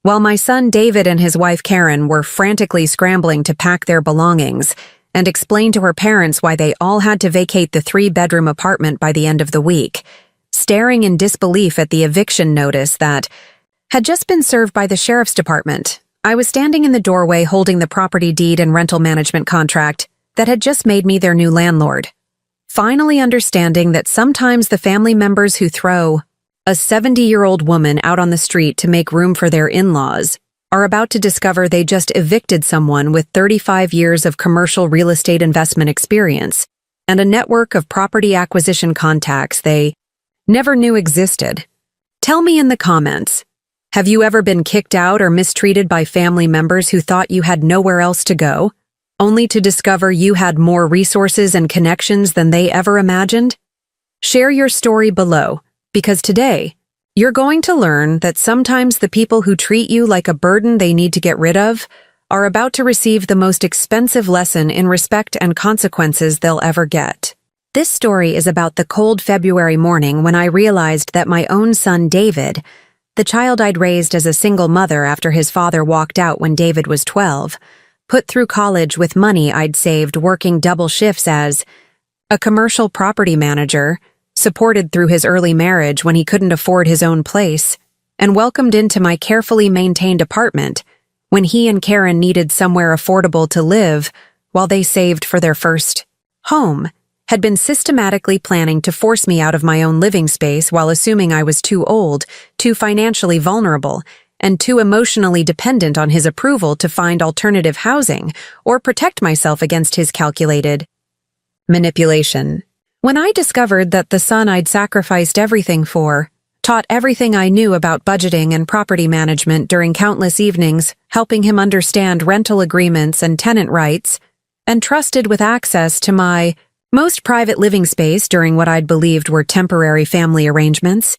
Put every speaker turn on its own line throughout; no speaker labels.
While my son David and his wife Karen were frantically scrambling to pack their belongings and explain to her parents why they all had to vacate the 3-bedroom apartment by the end of the week, staring in disbelief at the eviction notice that had just been served by the sheriff's department, I was standing in the doorway holding the property deed and rental management contract that had just made me their new landlord, finally understanding that sometimes the family members who throw a 70-year-old woman out on the street to make room for their in-laws are about to discover they just evicted someone with 35 years of commercial real estate investment experience and a network of property acquisition contacts they never knew existed. Tell me in the comments, have you ever been kicked out or mistreated by family members who thought you had nowhere else to go, only to discover you had more resources and connections than they ever imagined? Share your story below, because today, you're going to learn that sometimes the people who treat you like a burden they need to get rid of are about to receive the most expensive lesson in respect and consequences they'll ever get. This story is about the cold February morning when I realized that my own son David, the child I'd raised as a single mother after his father walked out when David was 12, put through college with money I'd saved working double shifts as a commercial property manager, supported through his early marriage when he couldn't afford his own place, and welcomed into my carefully maintained apartment when he and Karen needed somewhere affordable to live while they saved for their first home, had been systematically planning to force me out of my own living space while assuming I was too old, too financially vulnerable, and too emotionally dependent on his approval to find alternative housing or protect myself against his calculated manipulation. When I discovered that the son I'd sacrificed everything for, taught everything I knew about budgeting and property management during countless evenings, helping him understand rental agreements and tenant rights, and trusted with access to my most private living space during what I'd believed were temporary family arrangements,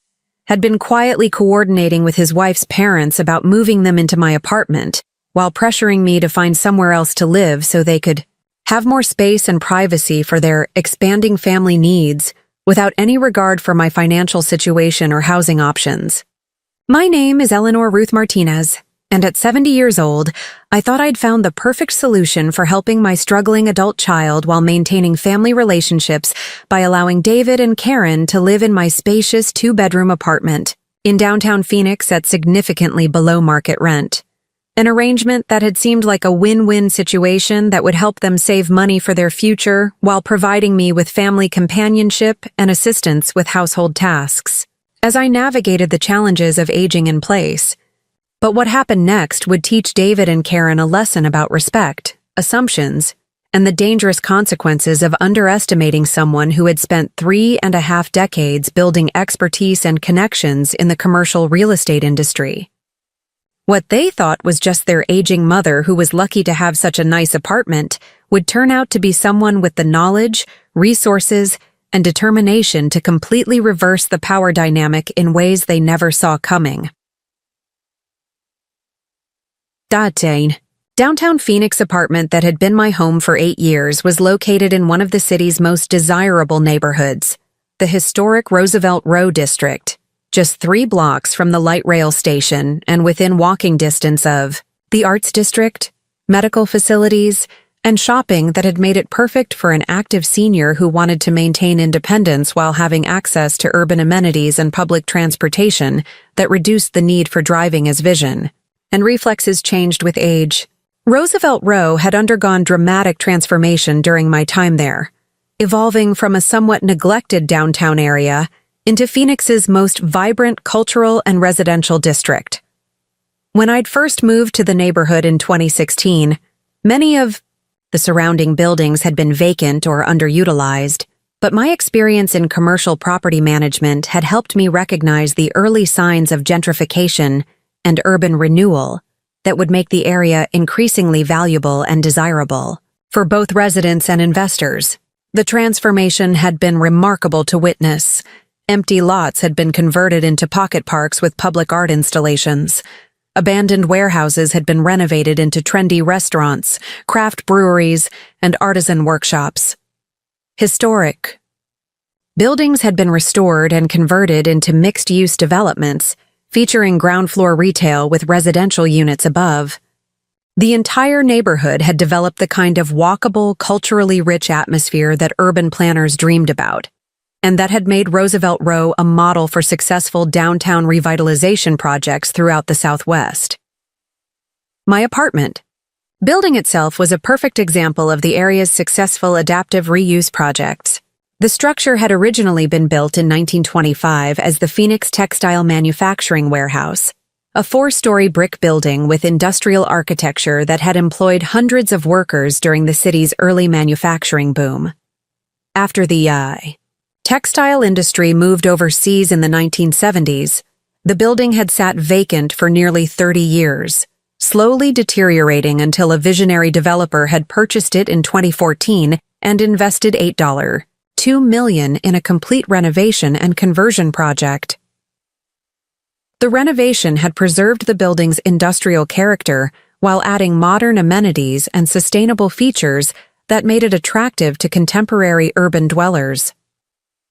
had been quietly coordinating with his wife's parents about moving them into my apartment, while pressuring me to find somewhere else to live so they could have more space and privacy for their expanding family needs without any regard for my financial situation or housing options. My name is Eleanor Ruth Martinez, and at 70 years old, I thought I'd found the perfect solution for helping my struggling adult child while maintaining family relationships by allowing David and Karen to live in my spacious 2-bedroom apartment in downtown Phoenix at significantly below market rent. An arrangement that had seemed like a win-win situation that would help them save money for their future while providing me with family companionship and assistance with household tasks as I navigated the challenges of aging in place. But what happened next would teach David and Karen a lesson about respect, assumptions, and the dangerous consequences of underestimating someone who had spent 3.5 decades building expertise and connections in the commercial real estate industry. What they thought was just their aging mother who was lucky to have such a nice apartment would turn out to be someone with the knowledge, resources, and determination to completely reverse the power dynamic in ways they never saw coming. Downtown Phoenix apartment that had been my home for 8 years was located in one of the city's most desirable neighborhoods, the historic Roosevelt Row district, just 3 blocks from the light rail station and within walking distance of the arts district, medical facilities, and shopping that had made it perfect for an active senior who wanted to maintain independence while having access to urban amenities and public transportation that reduced the need for driving as vision and reflexes changed with age. Roosevelt Row had undergone dramatic transformation during my time there, evolving from a somewhat neglected downtown area into Phoenix's most vibrant cultural and residential district. When I'd first moved to the neighborhood in 2016, many of the surrounding buildings had been vacant or underutilized, but my experience in commercial property management had helped me recognize the early signs of gentrification and urban renewal that would make the area increasingly valuable and desirable for both residents and investors. The transformation had been remarkable to witness. Empty lots had been converted into pocket parks with public art installations. Abandoned warehouses had been renovated into trendy restaurants, craft breweries, and artisan workshops. Historic buildings had been restored and converted into mixed-use developments, featuring ground-floor retail with residential units above. The entire neighborhood had developed the kind of walkable, culturally rich atmosphere that urban planners dreamed about, and that had made Roosevelt Row a model for successful downtown revitalization projects throughout the Southwest. My apartment building itself was a perfect example of the area's successful adaptive reuse projects. The structure had originally been built in 1925 as the Phoenix Textile Manufacturing Warehouse, a 4-story brick building with industrial architecture that had employed hundreds of workers during the city's early manufacturing boom. After the textile industry moved overseas in the 1970s, the building had sat vacant for nearly 30 years, slowly deteriorating until a visionary developer had purchased it in 2014 and invested $2 million in a complete renovation and conversion project. The renovation had preserved the building's industrial character while adding modern amenities and sustainable features that made it attractive to contemporary urban dwellers.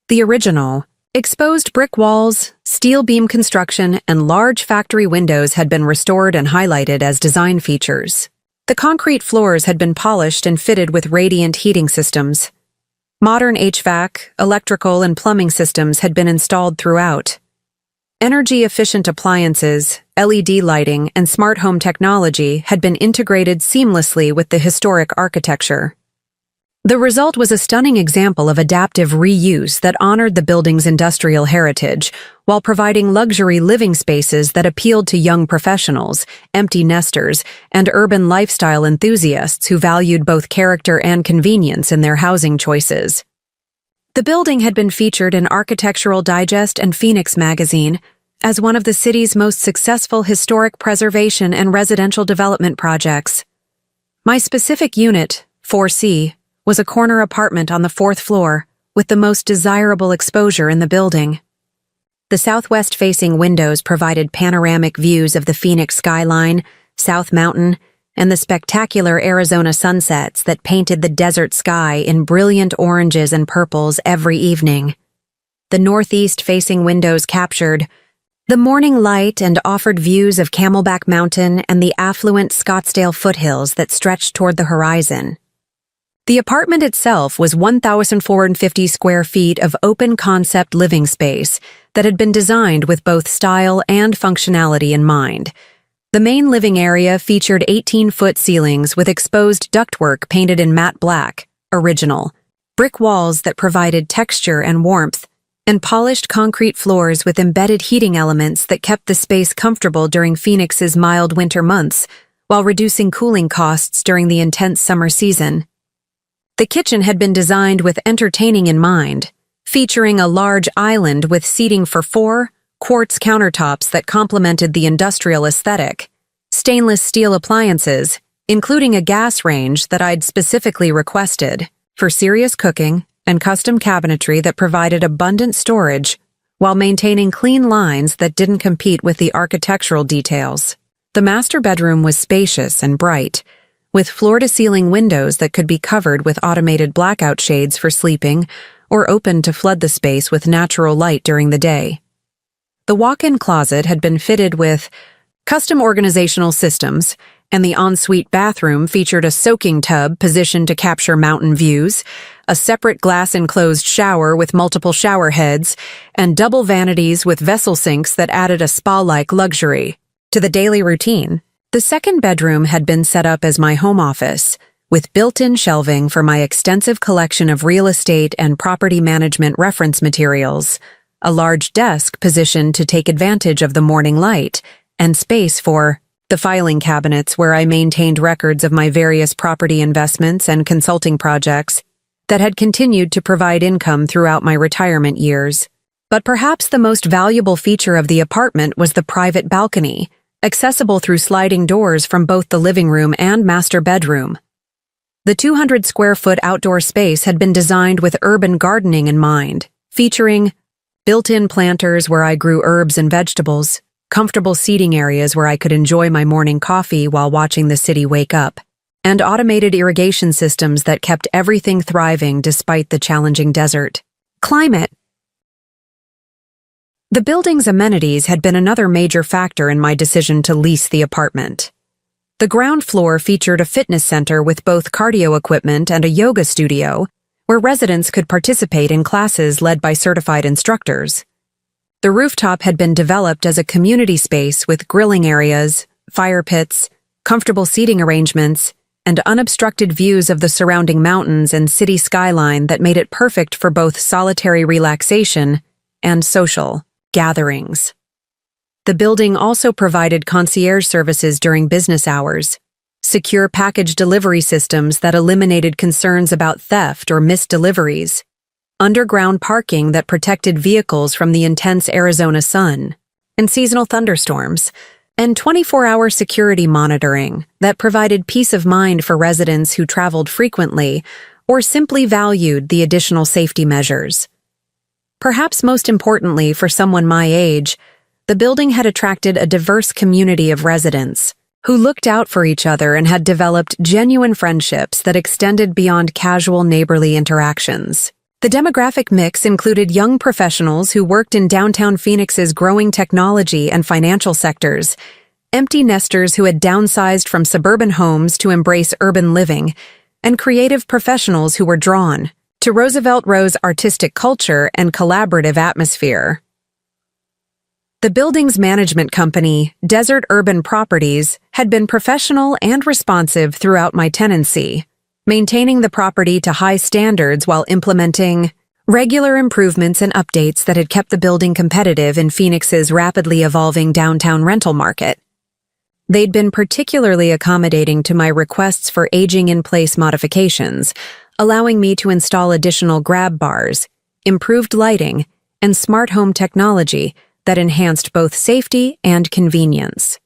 The original, exposed brick walls, steel beam construction, and large factory windows had been restored and highlighted as design features. The concrete floors had been polished and fitted with radiant heating systems. Modern HVAC, electrical, and plumbing systems had been installed throughout. Energy-efficient appliances, LED lighting, and smart home technology had been integrated seamlessly with the historic architecture. The result was a stunning example of adaptive reuse that honored the building's industrial heritage while providing luxury living spaces that appealed to young professionals, empty nesters, and urban lifestyle enthusiasts who valued both character and convenience in their housing choices. The building had been featured in Architectural Digest and Phoenix magazine as one of the city's most successful historic preservation and residential development projects. My specific unit, 4C, was a corner apartment on the 4th floor with the most desirable exposure in the building. The southwest-facing windows provided panoramic views of the Phoenix skyline, South Mountain, and the spectacular Arizona sunsets that painted the desert sky in brilliant oranges and purples every evening. The northeast-facing windows captured the morning light and offered views of Camelback Mountain and the affluent Scottsdale foothills that stretched toward the horizon. The apartment itself was 1,450 square feet of open-concept living space that had been designed with both style and functionality in mind. The main living area featured 18-foot ceilings with exposed ductwork painted in matte black, original, brick walls that provided texture and warmth, and polished concrete floors with embedded heating elements that kept the space comfortable during Phoenix's mild winter months, while reducing cooling costs during the intense summer season. The kitchen had been designed with entertaining in mind, featuring a large island with seating for 4 quartz countertops that complemented the industrial aesthetic, stainless steel appliances, including a gas range that I'd specifically requested for serious cooking, and custom cabinetry that provided abundant storage while maintaining clean lines that didn't compete with the architectural details. The master bedroom was spacious and bright, with floor-to-ceiling windows that could be covered with automated blackout shades for sleeping or opened to flood the space with natural light during the day. The walk-in closet had been fitted with custom organizational systems, and the ensuite bathroom featured a soaking tub positioned to capture mountain views, a separate glass-enclosed shower with multiple shower heads, and double vanities with vessel sinks that added a spa-like luxury to the daily routine. The second bedroom had been set up as my home office, with built-in shelving for my extensive collection of real estate and property management reference materials, a large desk positioned to take advantage of the morning light, and space for the filing cabinets where I maintained records of my various property investments and consulting projects that had continued to provide income throughout my retirement years. But perhaps the most valuable feature of the apartment was the private balcony, accessible through sliding doors from both the living room and master bedroom. The 200-square-foot outdoor space had been designed with urban gardening in mind, featuring built-in planters where I grew herbs and vegetables, comfortable seating areas where I could enjoy my morning coffee while watching the city wake up, and automated irrigation systems that kept everything thriving despite the challenging desert climate. The building's amenities had been another major factor in my decision to lease the apartment. The ground floor featured a fitness center with both cardio equipment and a yoga studio, where residents could participate in classes led by certified instructors. The rooftop had been developed as a community space with grilling areas, fire pits, comfortable seating arrangements, and unobstructed views of the surrounding mountains and city skyline that made it perfect for both solitary relaxation and social gatherings. The building also provided concierge services during business hours, secure package delivery systems that eliminated concerns about theft or missed deliveries, underground parking that protected vehicles from the intense Arizona sun and seasonal thunderstorms, and 24-hour security monitoring that provided peace of mind for residents who traveled frequently or simply valued the additional safety measures. Perhaps most importantly for someone my age, the building had attracted a diverse community of residents who looked out for each other and had developed genuine friendships that extended beyond casual neighborly interactions. The demographic mix included young professionals who worked in downtown Phoenix's growing technology and financial sectors, empty nesters who had downsized from suburban homes to embrace urban living, and creative professionals who were drawn to Roosevelt Ro's artistic culture and collaborative atmosphere. The building's management company, Desert Urban Properties, had been professional and responsive throughout my tenancy, maintaining the property to high standards while implementing regular improvements and updates that had kept the building competitive in Phoenix's rapidly evolving downtown rental market. They'd been particularly accommodating to my requests for aging-in-place modifications, allowing me to install additional grab bars, improved lighting, and smart home technology that enhanced both safety and convenience.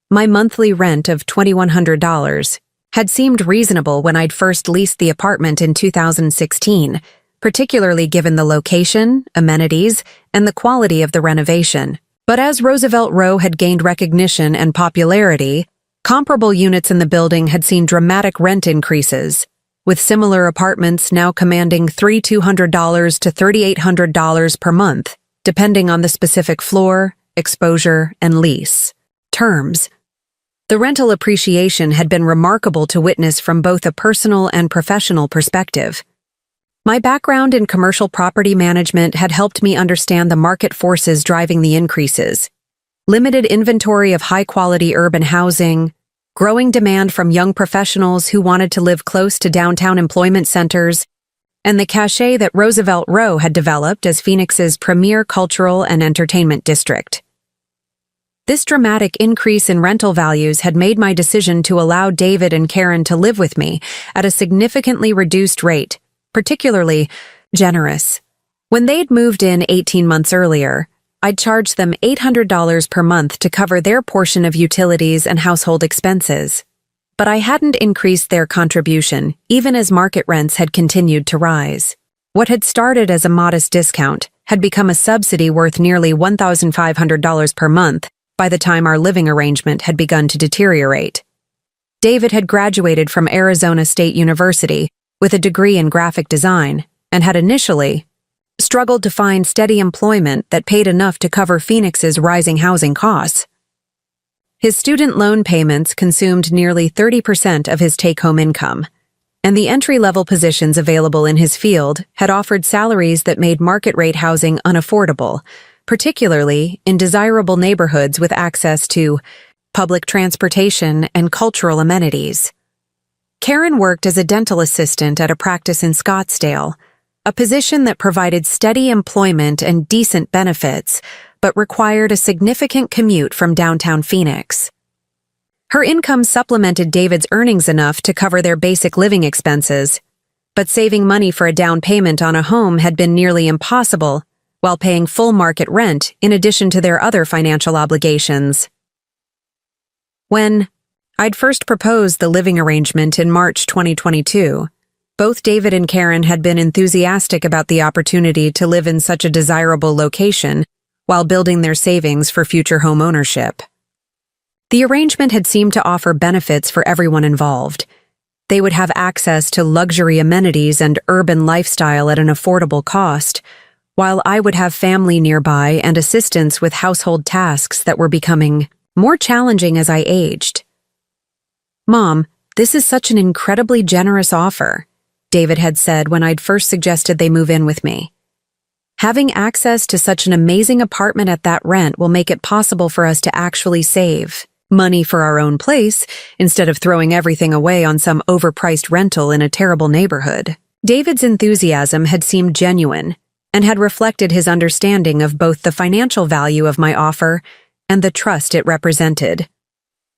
My monthly rent of $2,100 had seemed reasonable when I'd first leased the apartment in 2016, particularly given the location, amenities, and the quality of the renovation. But as Roosevelt Ro had gained recognition and popularity, comparable units in the building had seen dramatic rent increases, with similar apartments now commanding $3,200 to $3,800 per month, depending on the specific floor, exposure, and lease terms. The rental appreciation had been remarkable to witness from both a personal and professional perspective. My background in commercial property management had helped me understand the market forces driving the increases: limited inventory of high-quality urban housing, growing demand from young professionals who wanted to live close to downtown employment centers, and the cachet that Roosevelt Ro had developed as Phoenix's premier cultural and entertainment district. This dramatic increase in rental values had made my decision to allow David and Karen to live with me at a significantly reduced rate particularly generous. When they'd moved in 18 months earlier, I'd charged them $800 per month to cover their portion of utilities and household expenses. But I hadn't increased their contribution, even as market rents had continued to rise. What had started as a modest discount had become a subsidy worth nearly $1,500 per month by the time our living arrangement had begun to deteriorate. David had graduated from Arizona State University with a degree in graphic design and had initially struggled to find steady employment that paid enough to cover Phoenix's rising housing costs. His student loan payments consumed nearly 30% of his take-home income, and the entry-level positions available in his field had offered salaries that made market-rate housing unaffordable, particularly in desirable neighborhoods with access to public transportation and cultural amenities. Karen worked as a dental assistant at a practice in Scottsdale, a position that provided steady employment and decent benefits, but required a significant commute from downtown Phoenix. Her income supplemented David's earnings enough to cover their basic living expenses, but saving money for a down payment on a home had been nearly impossible while paying full market rent in addition to their other financial obligations. When I'd first proposed the living arrangement in March 2022, both David and Karen had been enthusiastic about the opportunity to live in such a desirable location while building their savings for future home ownership. The arrangement had seemed to offer benefits for everyone involved. They would have access to luxury amenities and urban lifestyle at an affordable cost, while I would have family nearby and assistance with household tasks that were becoming more challenging as I aged. "Mom, this is such an incredibly generous offer," David had said when I'd first suggested they move in with me. "Having access to such an amazing apartment at that rent will make it possible for us to actually save money for our own place instead of throwing everything away on some overpriced rental in a terrible neighborhood." David's enthusiasm had seemed genuine and had reflected his understanding of both the financial value of my offer and the trust it represented.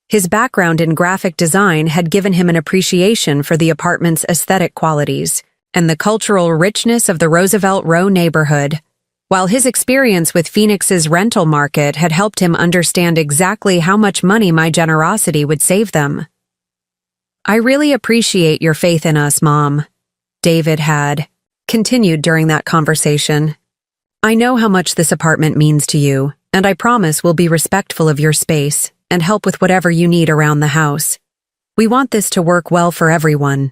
His background in graphic design had given him an appreciation for the apartment's aesthetic qualities and the cultural richness of the Roosevelt Row neighborhood, while his experience with Phoenix's rental market had helped him understand exactly how much money my generosity would save them. "I really appreciate your faith in us, Mom," David had continued during that conversation. "I know how much this apartment means to you, and I promise we'll be respectful of your space and help with whatever you need around the house. We want this to work well for everyone."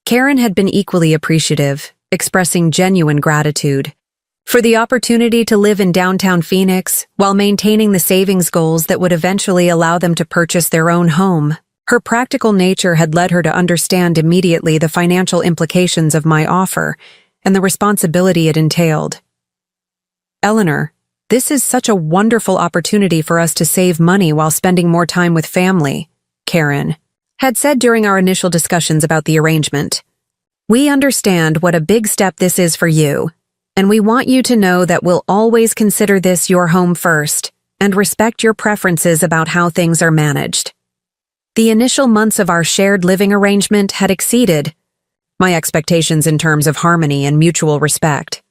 Karen had been equally appreciative, expressing genuine gratitude for the opportunity to live in downtown Phoenix while maintaining the savings goals that would eventually allow them to purchase their own home. Her practical nature had led her to understand immediately the financial implications of my offer and the responsibility it entailed. "Eleanor, this is such a wonderful opportunity for us to save money while spending more time with family," Karen had said during our initial discussions about the arrangement. "We understand what a big step this is for you, and we want you to know that we'll always consider this your home first and respect your preferences about how things are managed. The initial months of our shared living arrangement had exceeded my expectations in terms of harmony and mutual respect."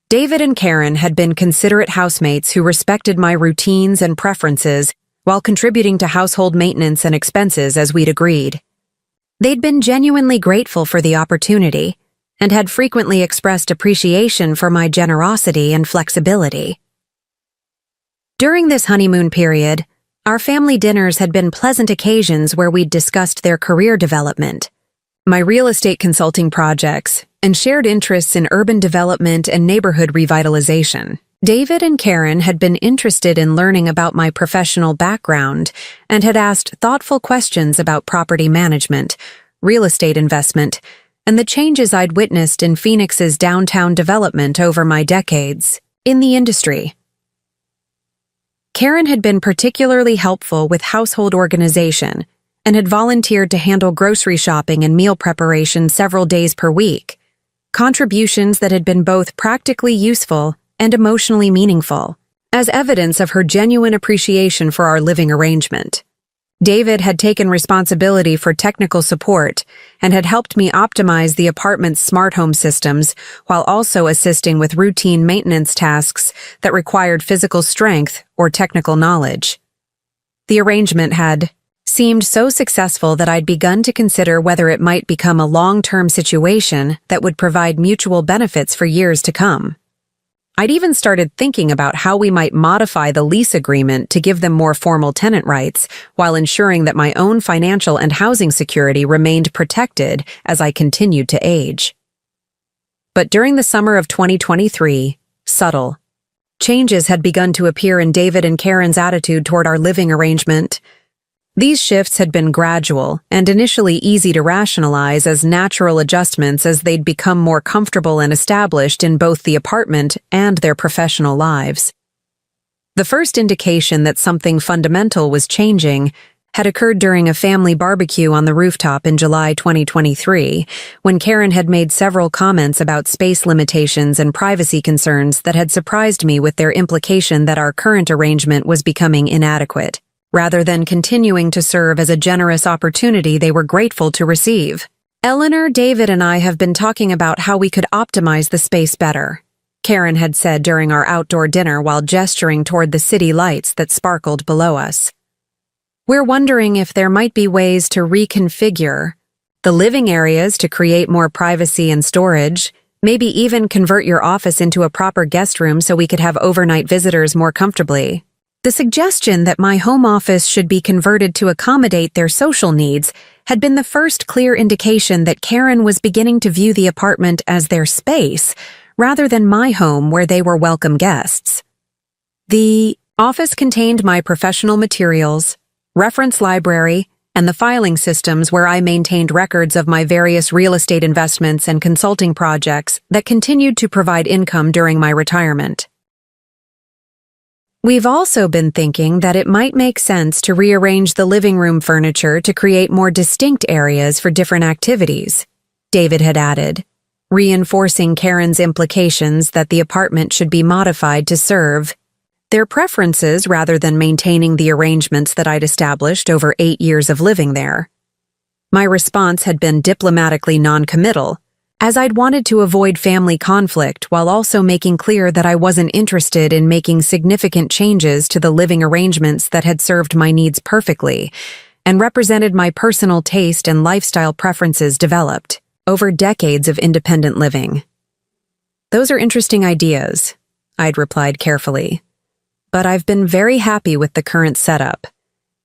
David and Karen had been considerate housemates who respected my routines and preferences while contributing to household maintenance and expenses as we'd agreed. They'd been genuinely grateful for the opportunity and had frequently expressed appreciation for my generosity and flexibility. During this honeymoon period, our family dinners had been pleasant occasions where we'd discussed their career development, my real estate consulting projects, and shared interests in urban development and neighborhood revitalization. David and Karen had been interested in learning about my professional background and had asked thoughtful questions about property management, real estate investment, and the changes I'd witnessed in Phoenix's downtown development over my decades in the industry. Karen had been particularly helpful with household organization and had volunteered to handle grocery shopping and meal preparation several days per week, contributions that had been both practically useful and emotionally meaningful, as evidence of her genuine appreciation for our living arrangement. David had taken responsibility for technical support and had helped me optimize the apartment's smart home systems while also assisting with routine maintenance tasks that required physical strength or technical knowledge. The arrangement had seemed so successful that I'd begun to consider whether it might become a long-term situation that would provide mutual benefits for years to come. I'd even started thinking about how we might modify the lease agreement to give them more formal tenant rights while ensuring that my own financial and housing security remained protected as I continued to age. But during the summer of 2023, subtle changes had begun to appear in David and Karen's attitude toward our living arrangement. These shifts had been gradual and initially easy to rationalize as natural adjustments as they'd become more comfortable and established in both the apartment and their professional lives. The first indication that something fundamental was changing had occurred during a family barbecue on the rooftop in July 2023, when Karen had made several comments about space limitations and privacy concerns that had surprised me with their implication that our current arrangement was becoming inadequate, rather than continuing to serve as a generous opportunity they were grateful to receive. "Eleanor, David, and I have been talking about how we could optimize the space better," Karen had said during our outdoor dinner while gesturing toward the city lights that sparkled below us. "We're wondering if there might be ways to reconfigure the living areas to create more privacy and storage, maybe even convert your office into a proper guest room so we could have overnight visitors more comfortably." The suggestion that my home office should be converted to accommodate their social needs had been the first clear indication that Karen was beginning to view the apartment as their space, rather than my home where they were welcome guests. The office contained my professional materials, reference library, and the filing systems where I maintained records of my various real estate investments and consulting projects that continued to provide income during my retirement. We've also been thinking that it might make sense to rearrange the living room furniture to create more distinct areas for different activities, David had added, reinforcing Karen's implications that the apartment should be modified to serve their preferences rather than maintaining the arrangements that I'd established over 8 years of living there. My response had been diplomatically non-committal, as I'd wanted to avoid family conflict while also making clear that I wasn't interested in making significant changes to the living arrangements that had served my needs perfectly and represented my personal taste and lifestyle preferences developed over decades of independent living. "Those are interesting ideas," I'd replied carefully. "But I've been very happy with the current setup,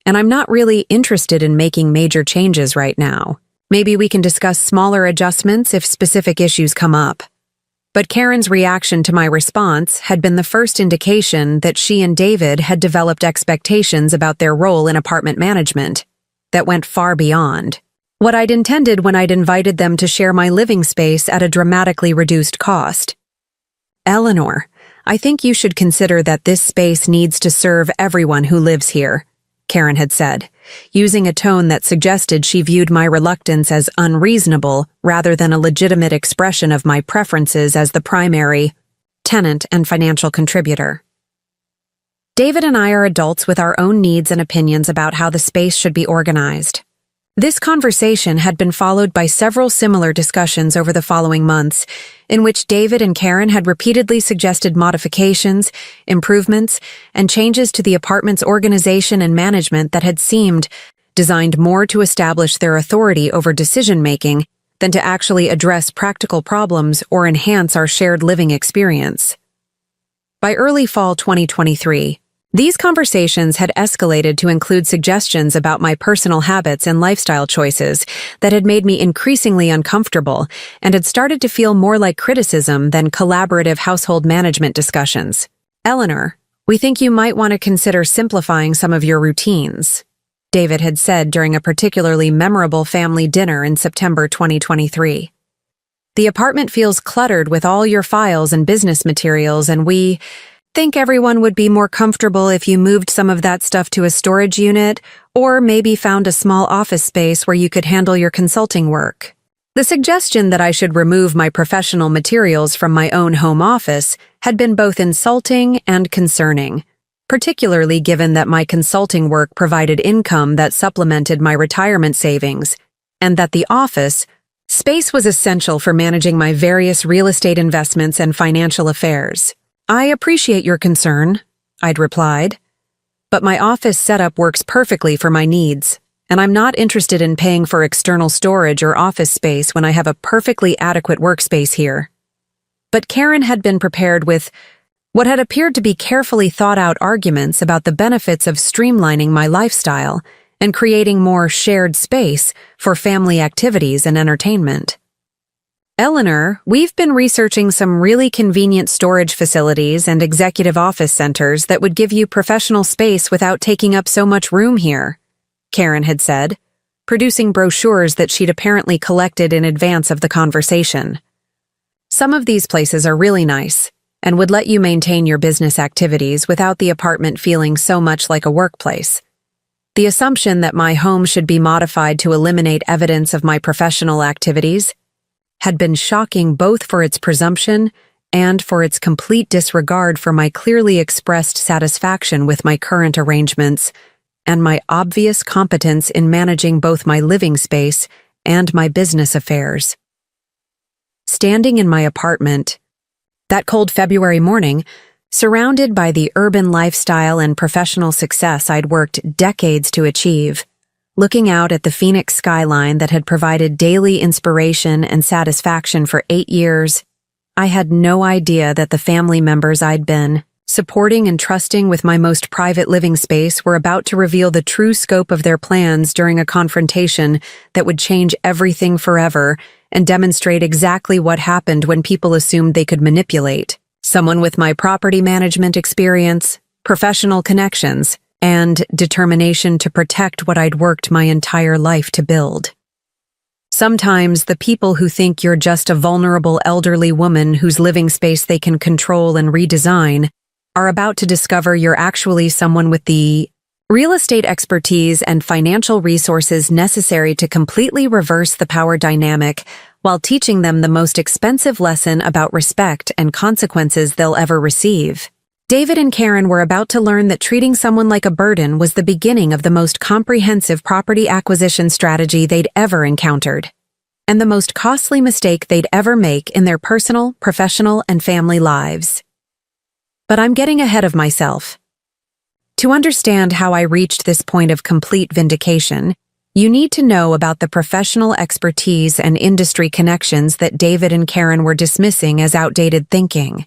and I'm not really interested in making major changes right now. Maybe we can discuss smaller adjustments if specific issues come up." But Karen's reaction to my response had been the first indication that she and David had developed expectations about their role in apartment management that went far beyond what I'd intended when I'd invited them to share my living space at a dramatically reduced cost. "Eleanor, I think you should consider that this space needs to serve everyone who lives here," Karen had said, using a tone that suggested she viewed my reluctance as unreasonable rather than a legitimate expression of my preferences as the primary tenant and financial contributor. David and I are adults with our own needs and opinions about how the space should be organized. This conversation had been followed by several similar discussions over the following months, in which David and Karen had repeatedly suggested modifications, improvements, and changes to the apartment's organization and management that had seemed designed more to establish their authority over decision-making than to actually address practical problems or enhance our shared living experience. By early fall 2023, these conversations had escalated to include suggestions about my personal habits and lifestyle choices that had made me increasingly uncomfortable and had started to feel more like criticism than collaborative household management discussions. "Eleanor, we think you might want to consider simplifying some of your routines," David had said during a particularly memorable family dinner in September 2023. "The apartment feels cluttered with all your files and business materials, and we think everyone would be more comfortable if you moved some of that stuff to a storage unit or maybe found a small office space where you could handle your consulting work." The suggestion that I should remove my professional materials from my own home office had been both insulting and concerning, particularly given that my consulting work provided income that supplemented my retirement savings, and that the office space was essential for managing my various real estate investments and financial affairs. "I appreciate your concern," I'd replied, "but my office setup works perfectly for my needs, and I'm not interested in paying for external storage or office space when I have a perfectly adequate workspace here." But Karen had been prepared with what had appeared to be carefully thought-out arguments about the benefits of streamlining my lifestyle and creating more shared space for family activities and entertainment. "Eleanor, we've been researching some really convenient storage facilities and executive office centers that would give you professional space without taking up so much room here," Karen had said, producing brochures that she'd apparently collected in advance of the conversation. "Some of these places are really nice and would let you maintain your business activities without the apartment feeling so much like a workplace. The assumption that my home should be modified to eliminate evidence of my professional activities had been shocking both for its presumption and for its complete disregard for my clearly expressed satisfaction with my current arrangements and my obvious competence in managing both my living space and my business affairs. Standing in my apartment, that cold February morning, surrounded by the urban lifestyle and professional success I'd worked decades to achieve, looking out at the Phoenix skyline that had provided daily inspiration and satisfaction for 8 years, I had no idea that the family members I'd been supporting and trusting with my most private living space were about to reveal the true scope of their plans during a confrontation that would change everything forever and demonstrate exactly what happened when people assumed they could manipulate. Someone with my property management experience, professional connections, and determination to protect what I'd worked my entire life to build. Sometimes the people who think you're just a vulnerable elderly woman whose living space they can control and redesign are about to discover you're actually someone with the real estate expertise and financial resources necessary to completely reverse the power dynamic while teaching them the most expensive lesson about respect and consequences they'll ever receive. David and Karen were about to learn that treating someone like a burden was the beginning of the most comprehensive property acquisition strategy they'd ever encountered, and the most costly mistake they'd ever make in their personal, professional, and family lives. But I'm getting ahead of myself. To understand how I reached this point of complete vindication, you need to know about the professional expertise and industry connections that David and Karen were dismissing as outdated thinking.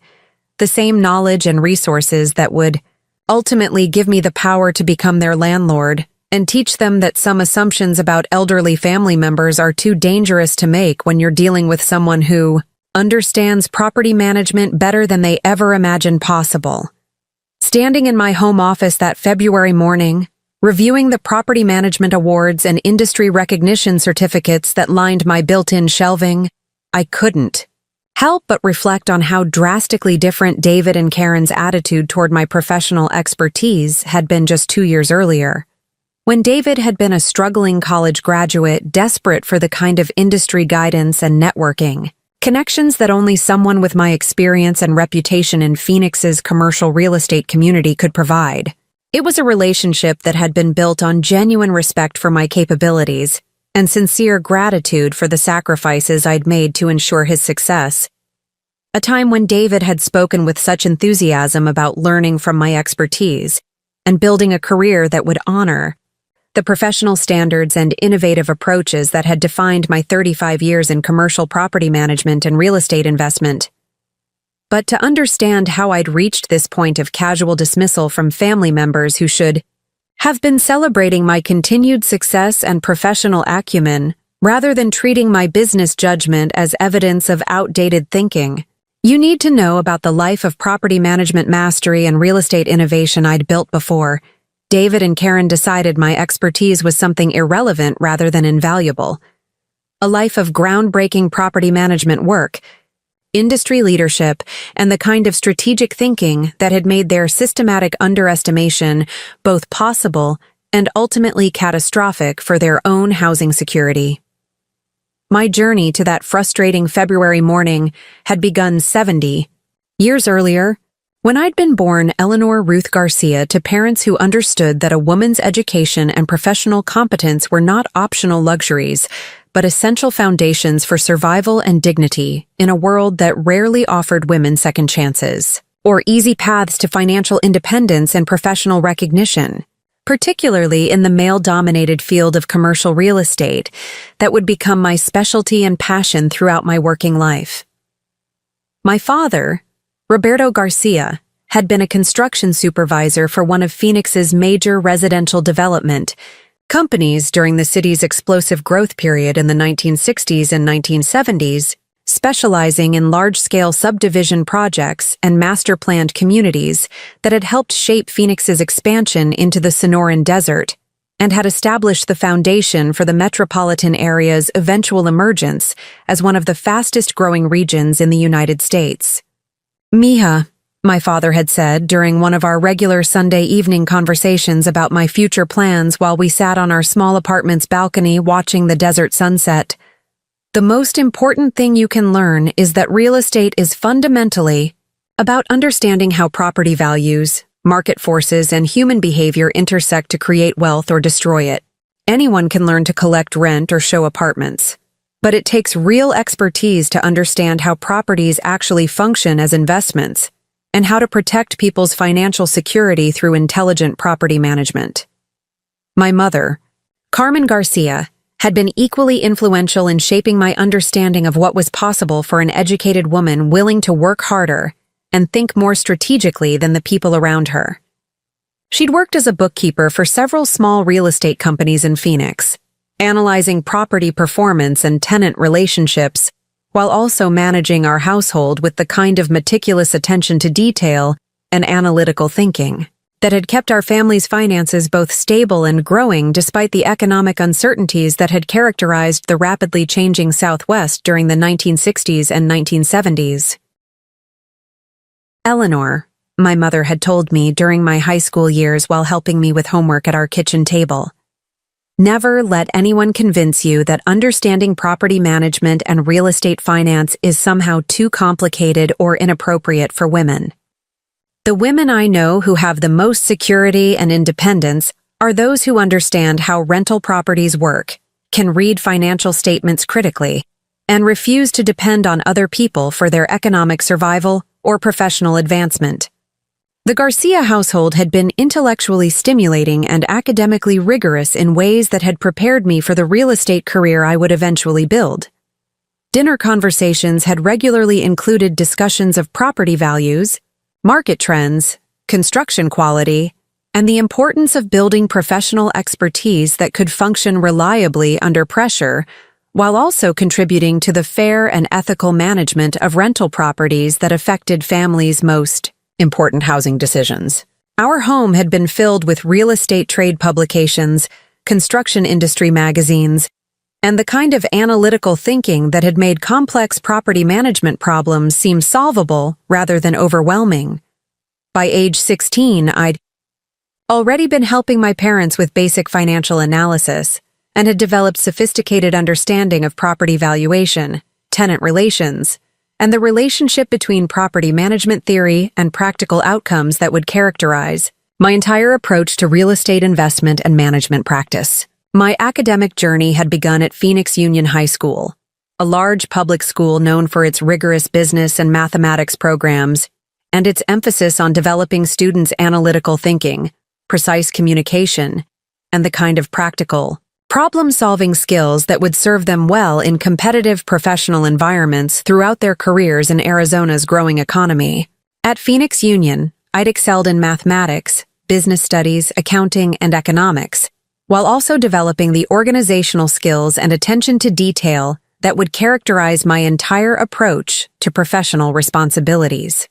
The same knowledge and resources that would ultimately give me the power to become their landlord and teach them that some assumptions about elderly family members are too dangerous to make when you're dealing with someone who understands property management better than they ever imagined possible. Standing in my home office that February morning, reviewing the property management awards and industry recognition certificates that lined my built-in shelving, I couldn't help but reflect on how drastically different David and Karen's attitude toward my professional expertise had been just 2 years earlier. When David had been a struggling college graduate desperate for the kind of industry guidance and networking, connections that only someone with my experience and reputation in Phoenix's commercial real estate community could provide. It was a relationship that had been built on genuine respect for my capabilities and sincere gratitude for the sacrifices I'd made to ensure his success. A time when David had spoken with such enthusiasm about learning from my expertise and building a career that would honor the professional standards and innovative approaches that had defined my 35 years in commercial property management and real estate investment. But to understand how I'd reached this point of casual dismissal from family members who should have been celebrating my continued success and professional acumen rather than treating my business judgment as evidence of outdated thinking, you need to know about the life of property management mastery and real estate innovation I'd built before David and Karen decided my expertise was something irrelevant rather than invaluable. A life of groundbreaking property management work, industry leadership, and the kind of strategic thinking that had made their systematic underestimation both possible and ultimately catastrophic for their own housing security. My journey to that frustrating February morning had begun 70 years earlier, when I'd been born Eleanor Ruth Garcia to parents who understood that a woman's education and professional competence were not optional luxuries, but essential foundations for survival and dignity in a world that rarely offered women second chances, or easy paths to financial independence and professional recognition, particularly in the male-dominated field of commercial real estate that would become my specialty and passion throughout my working life. My father, Roberto Garcia, had been a construction supervisor for one of Phoenix's major residential development companies during the city's explosive growth period in the 1960s and 1970s, specializing in large-scale subdivision projects and master-planned communities that had helped shape Phoenix's expansion into the Sonoran Desert and had established the foundation for the metropolitan area's eventual emergence as one of the fastest-growing regions in the United States. "Mija," my father had said during one of our regular Sunday evening conversations about my future plans while we sat on our small apartment's balcony watching the desert sunset, "the most important thing you can learn is that real estate is fundamentally about understanding how property values, market forces, and human behavior intersect to create wealth or destroy it. Anyone can learn to collect rent or show apartments, but it takes real expertise to understand how properties actually function as investments and how to protect people's financial security through intelligent property management." My mother, Carmen Garcia, had been equally influential in shaping my understanding of what was possible for an educated woman willing to work harder and think more strategically than the people around her. She'd worked as a bookkeeper for several small real estate companies in Phoenix, analyzing property performance and tenant relationships, while also managing our household with the kind of meticulous attention to detail and analytical thinking that had kept our family's finances both stable and growing despite the economic uncertainties that had characterized the rapidly changing Southwest during the 1960s and 1970s. Eleanor, my mother had told me during my high school years while helping me with homework at our kitchen table, never let anyone convince you that understanding property management and real estate finance is somehow too complicated or inappropriate for women. The women I know who have the most security and independence are those who understand how rental properties work, can read financial statements critically, and refuse to depend on other people for their economic survival or professional advancement. The Garcia household had been intellectually stimulating and academically rigorous in ways that had prepared me for the real estate career I would eventually build. Dinner conversations had regularly included discussions of property values, market trends, construction quality, and the importance of building professional expertise that could function reliably under pressure, while also contributing to the fair and ethical management of rental properties that affected families' most important housing decisions. Our home had been filled with real estate trade publications, construction industry magazines, and the kind of analytical thinking that had made complex property management problems seem solvable rather than overwhelming. By age 16, I'd already been helping my parents with basic financial analysis and had developed sophisticated understanding of property valuation, tenant relations, and the relationship between property management theory and practical outcomes that would characterize my entire approach to real estate investment and management practice. My academic journey had begun at Phoenix Union High School, a large public school known for its rigorous business and mathematics programs and its emphasis on developing students' analytical thinking, precise communication, and the kind of practical, problem-solving skills that would serve them well in competitive professional environments throughout their careers in Arizona's growing economy. At Phoenix Union, I'd excelled in mathematics, business studies, accounting, and economics, while also developing the organizational skills and attention to detail that would characterize my entire approach to professional responsibilities.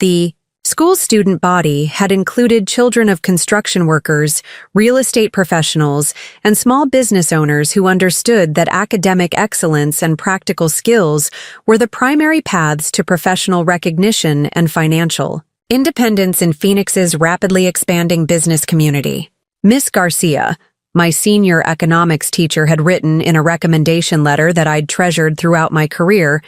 The school's student body had included children of construction workers, real estate professionals, and small business owners who understood that academic excellence and practical skills were the primary paths to professional recognition and financial independence in Phoenix's rapidly expanding business community. Miss Garcia, my senior economics teacher, had written in a recommendation letter that I'd treasured throughout my career,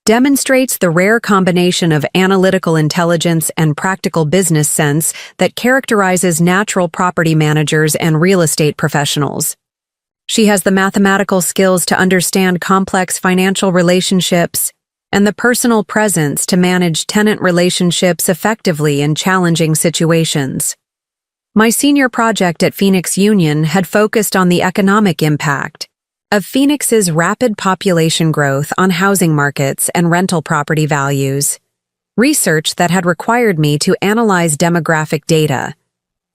demonstrates the rare combination of analytical intelligence and practical business sense that characterizes natural property managers and real estate professionals. She has the mathematical skills to understand complex financial relationships and the personal presence to manage tenant relationships effectively in challenging situations. My senior project at Phoenix Union had focused on the economic impact of Phoenix's rapid population growth on housing markets and rental property values, research that had required me to analyze demographic data,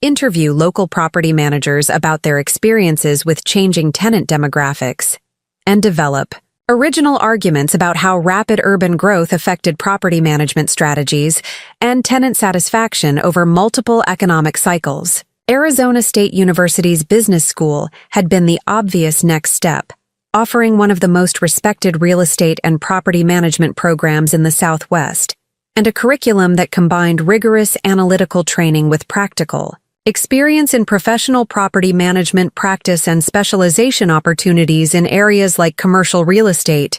interview local property managers about their experiences with changing tenant demographics, and develop original arguments about how rapid urban growth affected property management strategies and tenant satisfaction over multiple economic cycles. Arizona State University's business school had been the obvious next step, offering one of the most respected real estate and property management programs in the Southwest, and a curriculum that combined rigorous analytical training with practical experience in professional property management practice and specialization opportunities in areas like commercial real estate,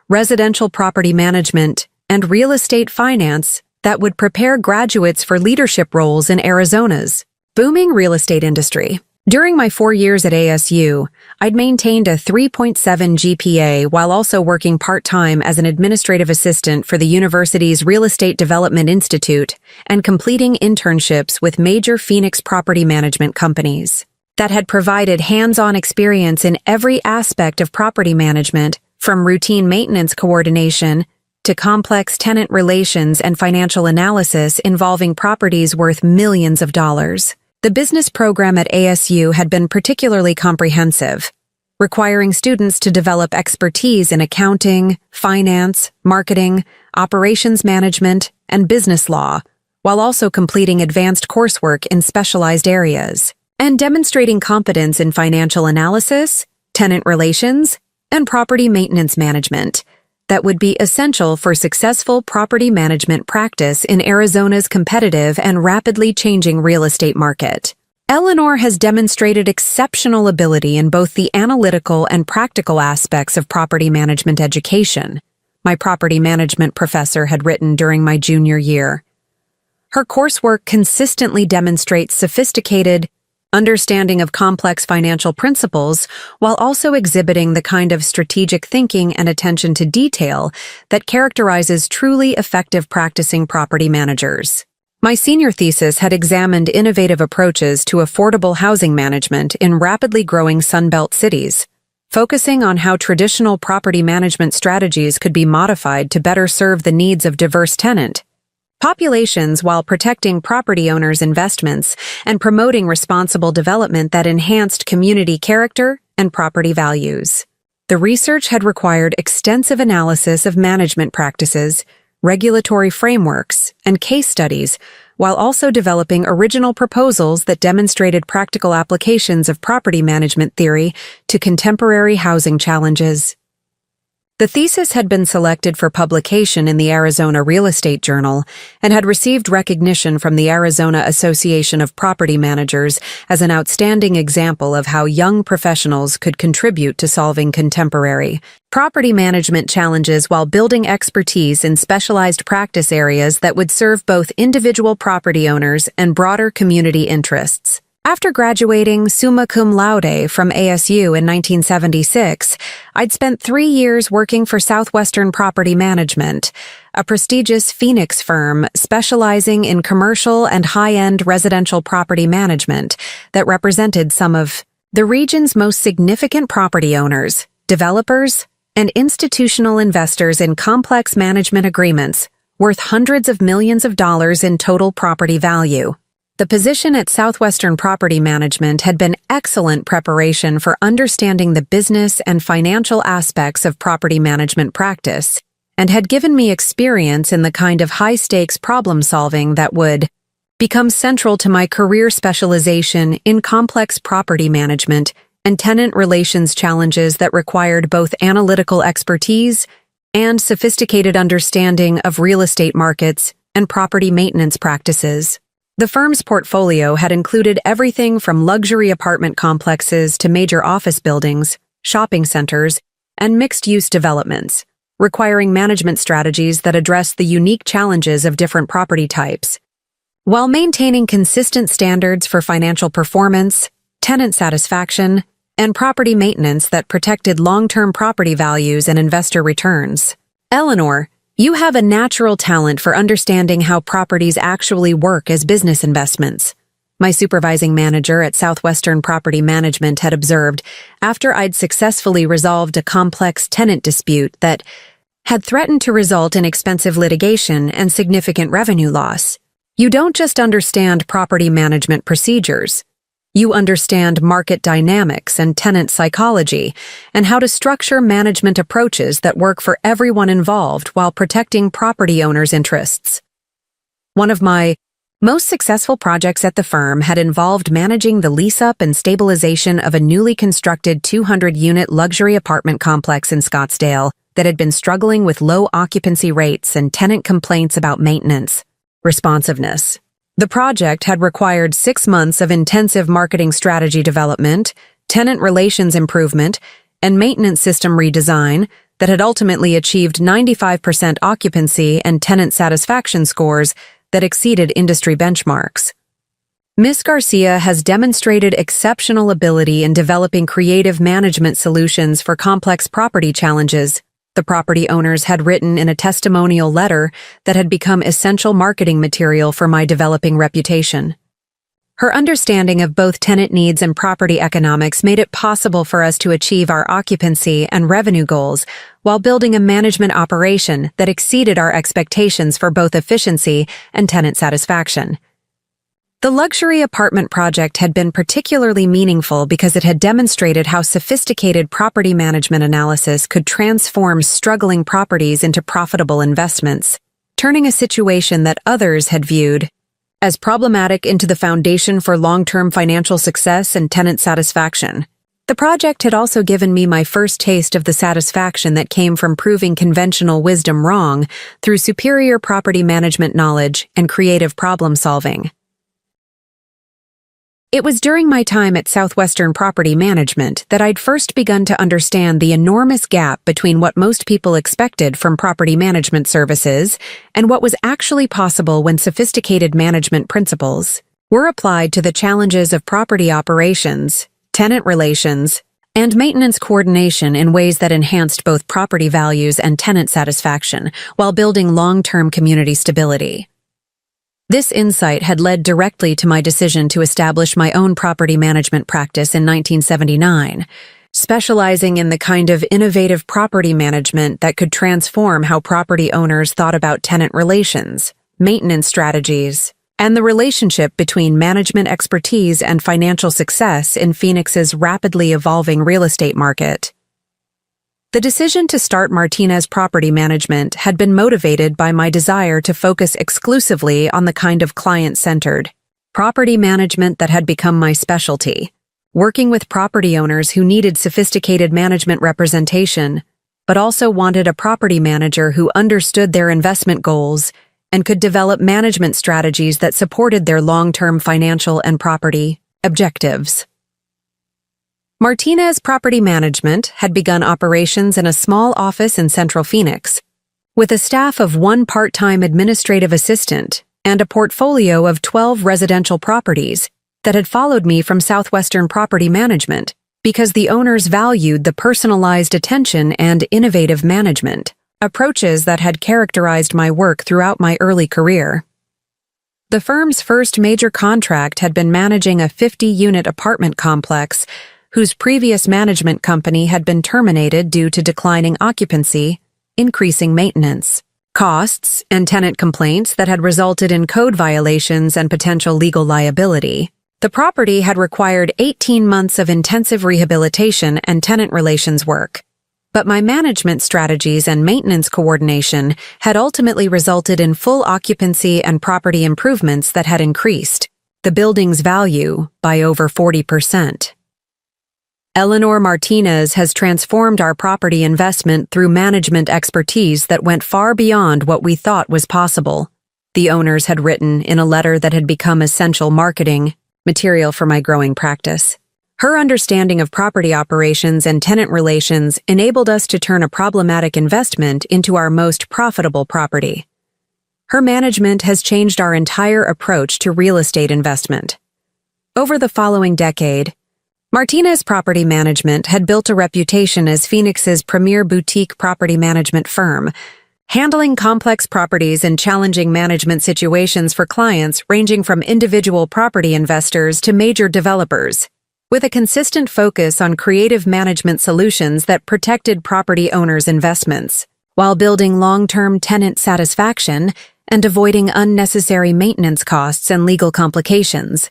residential property management, and real estate finance that would prepare graduates for leadership roles in Arizona's booming real estate industry. During my 4 years at ASU, I'd maintained a 3.7 GPA while also working part-time as an administrative assistant for the university's Real Estate Development Institute and completing internships with major Phoenix property management companies that had provided hands-on experience in every aspect of property management, from routine maintenance coordination to complex tenant relations and financial analysis involving properties worth millions of dollars. The business program at ASU had been particularly comprehensive, requiring students to develop expertise in accounting, finance, marketing, operations management, and business law, while also completing advanced coursework in specialized areas, and demonstrating competence in financial analysis, tenant relations, and property maintenance management that would be essential for successful property management practice in Arizona's competitive and rapidly changing real estate market. Eleanor has demonstrated exceptional ability in both the analytical and practical aspects of property management education, my property management professor had written during my junior year. Her coursework consistently demonstrates sophisticated understanding of complex financial principles while also exhibiting the kind of strategic thinking and attention to detail that characterizes truly effective practicing property managers. My senior thesis had examined innovative approaches to affordable housing management in rapidly growing Sunbelt cities, focusing on how traditional property management strategies could be modified to better serve the needs of diverse tenant populations while protecting property owners' investments and promoting responsible development that enhanced community character and property values. The research had required extensive analysis of management practices, regulatory frameworks, and case studies, while also developing original proposals that demonstrated practical applications of property management theory to contemporary housing challenges. The thesis had been selected for publication in the Arizona Real Estate Journal and had received recognition from the Arizona Association of Property Managers as an outstanding example of how young professionals could contribute to solving contemporary property management challenges while building expertise in specialized practice areas that would serve both individual property owners and broader community interests. After graduating summa cum laude from ASU in 1976, I'd spent 3 years working for Southwestern Property Management, a prestigious Phoenix firm specializing in commercial and high-end residential property management that represented some of the region's most significant property owners, developers, and institutional investors in complex management agreements worth hundreds of millions of dollars in total property value. The position at Southwestern Property Management had been excellent preparation for understanding the business and financial aspects of property management practice, and had given me experience in the kind of high-stakes problem-solving that would become central to my career specialization in complex property management and tenant relations challenges that required both analytical expertise and sophisticated understanding of real estate markets and property maintenance practices. The firm's portfolio had included everything from luxury apartment complexes to major office buildings, shopping centers, and mixed-use developments, requiring management strategies that address the unique challenges of different property types, while maintaining consistent standards for financial performance, tenant satisfaction, and property maintenance that protected long-term property values and investor returns. Eleanor, you have a natural talent for understanding how properties actually work as business investments, my supervising manager at Southwestern Property Management had observed after I'd successfully resolved a complex tenant dispute that had threatened to result in expensive litigation and significant revenue loss. You don't just understand property management procedures. You understand market dynamics and tenant psychology, and how to structure management approaches that work for everyone involved while protecting property owners' interests. One of my most successful projects at the firm had involved managing the lease-up and stabilization of a newly constructed 200-unit luxury apartment complex in Scottsdale that had been struggling with low occupancy rates and tenant complaints about maintenance responsiveness. The project had required 6 months of intensive marketing strategy development, tenant relations improvement, and maintenance system redesign that had ultimately achieved 95% occupancy and tenant satisfaction scores that exceeded industry benchmarks. Ms. Garcia has demonstrated exceptional ability in developing creative management solutions for complex property challenges, the property owners had written in a testimonial letter that had become essential marketing material for my developing reputation. Her understanding of both tenant needs and property economics made it possible for us to achieve our occupancy and revenue goals while building a management operation that exceeded our expectations for both efficiency and tenant satisfaction. The luxury apartment project had been particularly meaningful because it had demonstrated how sophisticated property management analysis could transform struggling properties into profitable investments, turning a situation that others had viewed as problematic into the foundation for long-term financial success and tenant satisfaction. The project had also given me my first taste of the satisfaction that came from proving conventional wisdom wrong through superior property management knowledge and creative problem-solving. It was during my time at Southwestern Property Management that I'd first begun to understand the enormous gap between what most people expected from property management services and what was actually possible when sophisticated management principles were applied to the challenges of property operations, tenant relations, and maintenance coordination in ways that enhanced both property values and tenant satisfaction while building long-term community stability. This insight had led directly to my decision to establish my own property management practice in 1979, specializing in the kind of innovative property management that could transform how property owners thought about tenant relations, maintenance strategies, and the relationship between management expertise and financial success in Phoenix's rapidly evolving real estate market. The decision to start Martinez Property Management had been motivated by my desire to focus exclusively on the kind of client-centered property management that had become my specialty, working with property owners who needed sophisticated management representation, but also wanted a property manager who understood their investment goals and could develop management strategies that supported their long-term financial and property objectives. Martinez Property Management had begun operations in a small office in Central Phoenix, with a staff of one part-time administrative assistant and a portfolio of 12 residential properties that had followed me from Southwestern Property Management because the owners valued the personalized attention and innovative management approaches that had characterized my work throughout my early career. The firm's first major contract had been managing a 50-unit apartment complex whose previous management company had been terminated due to declining occupancy, increasing maintenance costs, and tenant complaints that had resulted in code violations and potential legal liability. The property had required 18 months of intensive rehabilitation and tenant relations work, but my management strategies and maintenance coordination had ultimately resulted in full occupancy and property improvements that had increased the building's value by over 40%. Eleanor Martinez has transformed our property investment through management expertise that went far beyond what we thought was possible, the owners had written in a letter that had become essential marketing material for my growing practice. Her understanding of property operations and tenant relations enabled us to turn a problematic investment into our most profitable property. Her management has changed our entire approach to real estate investment. Over the following decade, Martinez Property Management had built a reputation as Phoenix's premier boutique property management firm, handling complex properties and challenging management situations for clients ranging from individual property investors to major developers, with a consistent focus on creative management solutions that protected property owners' investments, while building long-term tenant satisfaction and avoiding unnecessary maintenance costs and legal complications.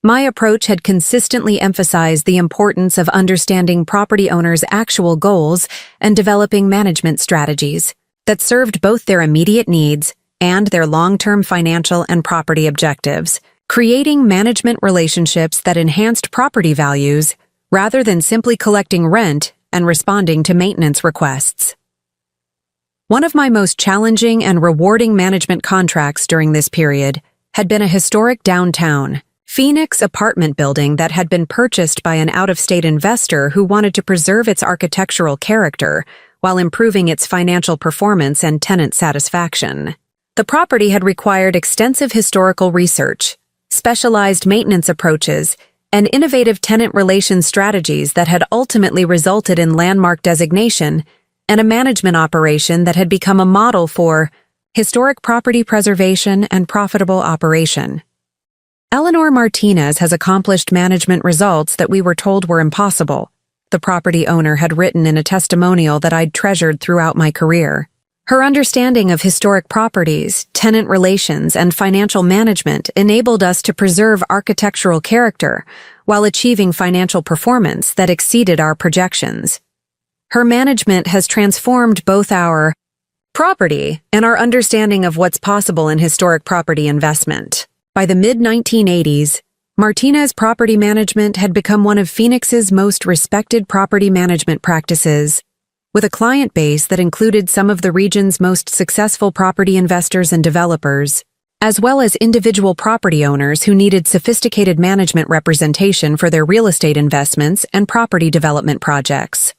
My approach had consistently emphasized the importance of understanding property owners' actual goals and developing management strategies that served both their immediate needs and their long-term financial and property objectives, creating management relationships that enhanced property values rather than simply collecting rent and responding to maintenance requests. One of my most challenging and rewarding management contracts during this period had been a historic downtown Phoenix apartment building that had been purchased by an out-of-state investor who wanted to preserve its architectural character while improving its financial performance and tenant satisfaction. The property had required extensive historical research, specialized maintenance approaches, and innovative tenant relations strategies that had ultimately resulted in landmark designation and a management operation that had become a model for historic property preservation and profitable operation. Eleanor Martinez has accomplished management results that we were told were impossible, the property owner had written in a testimonial that I'd treasured throughout my career. Her understanding of historic properties, tenant relations, and financial management enabled us to preserve architectural character while achieving financial performance that exceeded our projections. Her management has transformed both our property and our understanding of what's possible in historic property investment. By the mid-1980s, Martinez Property Management had become one of Phoenix's most respected property management practices, with a client base that included some of the region's most successful property investors and developers, as well as individual property owners who needed sophisticated management representation for their real estate investments and property development projects.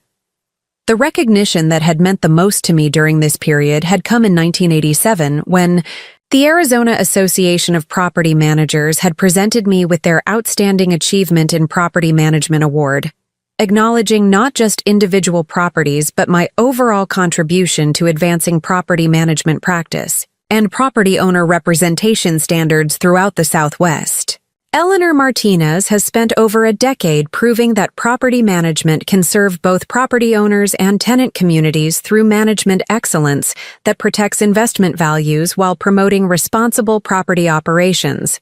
The recognition that had meant the most to me during this period had come in 1987 when the Arizona Association of Property Managers had presented me with their Outstanding Achievement in Property Management Award, acknowledging not just individual properties but my overall contribution to advancing property management practice and property owner representation standards throughout the Southwest. Eleanor Martinez has spent over a decade proving that property management can serve both property owners and tenant communities through management excellence that protects investment values while promoting responsible property operations.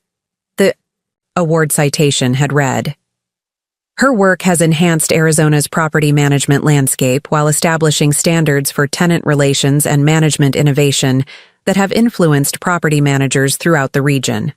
The award citation had read, "Her work has enhanced Arizona's property management landscape while establishing standards for tenant relations and management innovation that have influenced property managers throughout the region."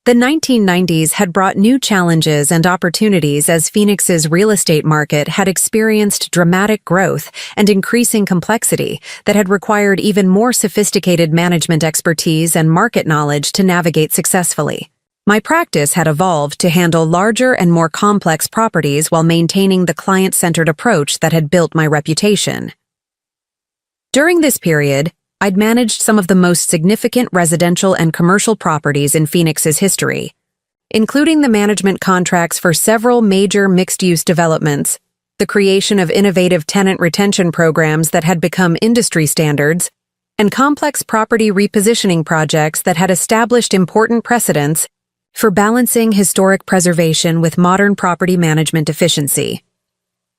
The 1990s had brought new challenges and opportunities as Phoenix's real estate market had experienced dramatic growth and increasing complexity that had required even more sophisticated management expertise and market knowledge to navigate successfully. My practice had evolved to handle larger and more complex properties while maintaining the client-centered approach that had built my reputation. During this period, I'd managed some of the most significant residential and commercial properties in Phoenix's history, including the management contracts for several major mixed-use developments, the creation of innovative tenant retention programs that had become industry standards, and complex property repositioning projects that had established important precedents for balancing historic preservation with modern property management efficiency.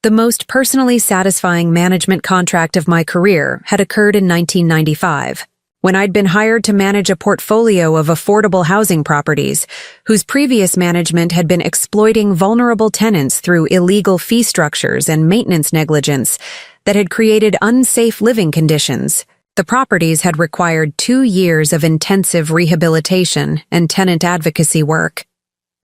The most personally satisfying management contract of my career had occurred in 1995, when I'd been hired to manage a portfolio of affordable housing properties whose previous management had been exploiting vulnerable tenants through illegal fee structures and maintenance negligence that had created unsafe living conditions. The properties had required 2 years of intensive rehabilitation and tenant advocacy work,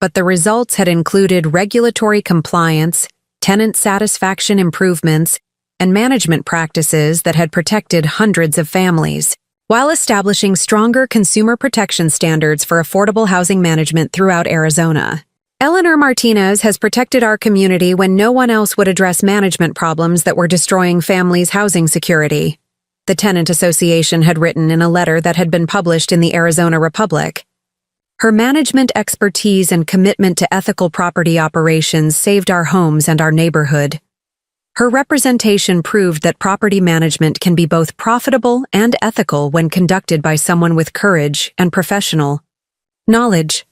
but the results had included regulatory compliance, tenant satisfaction improvements, and management practices that had protected hundreds of families, while establishing stronger consumer protection standards for affordable housing management throughout Arizona. Eleanor Martinez has protected our community when no one else would address management problems that were destroying families' housing security, the Tenant Association had written in a letter that had been published in the Arizona Republic. Her management expertise and commitment to ethical property operations saved our homes and our neighborhood. Her representation proved that property management can be both profitable and ethical when conducted by someone with courage and professional knowledge.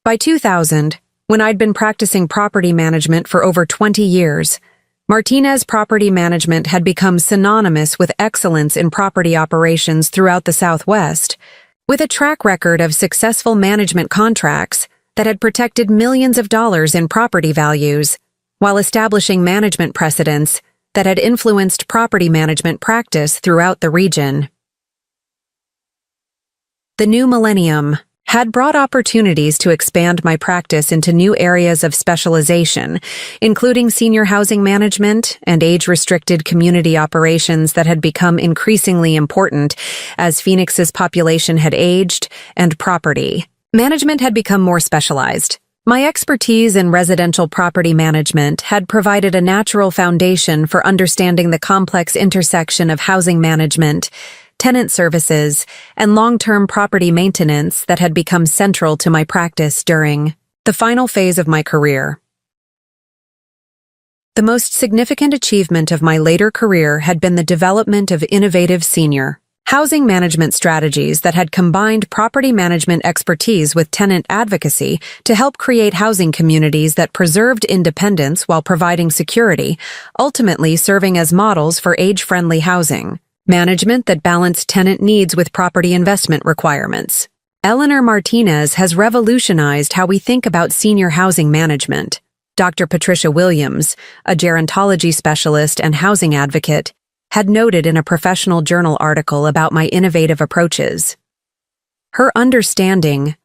By 2000, when I'd been practicing property management for over 20 years, Martinez Property Management had become synonymous with excellence in property operations throughout the Southwest, with a track record of successful management contracts that had protected millions of dollars in property values, while establishing management precedents that had influenced property management practice throughout the region. The new millennium had brought opportunities to expand my practice into new areas of specialization, including senior housing management and age-restricted community operations that had become increasingly important as Phoenix's population had aged and property management had become more specialized. My expertise in residential property management had provided a natural foundation for understanding the complex intersection of housing management, tenant services, and long-term property maintenance that had become central to my practice during the final phase of my career. The most significant achievement of my later career had been the development of innovative senior housing management strategies that had combined property management expertise with tenant advocacy to help create housing communities that preserved independence while providing security, ultimately serving as models for age-friendly housing. management that balanced tenant needs with property investment requirements. Eleanor Martinez has revolutionized how we think about senior housing management. Dr. Patricia Williams, a gerontology specialist and housing advocate, had noted in a professional journal article about my innovative approaches. Her understanding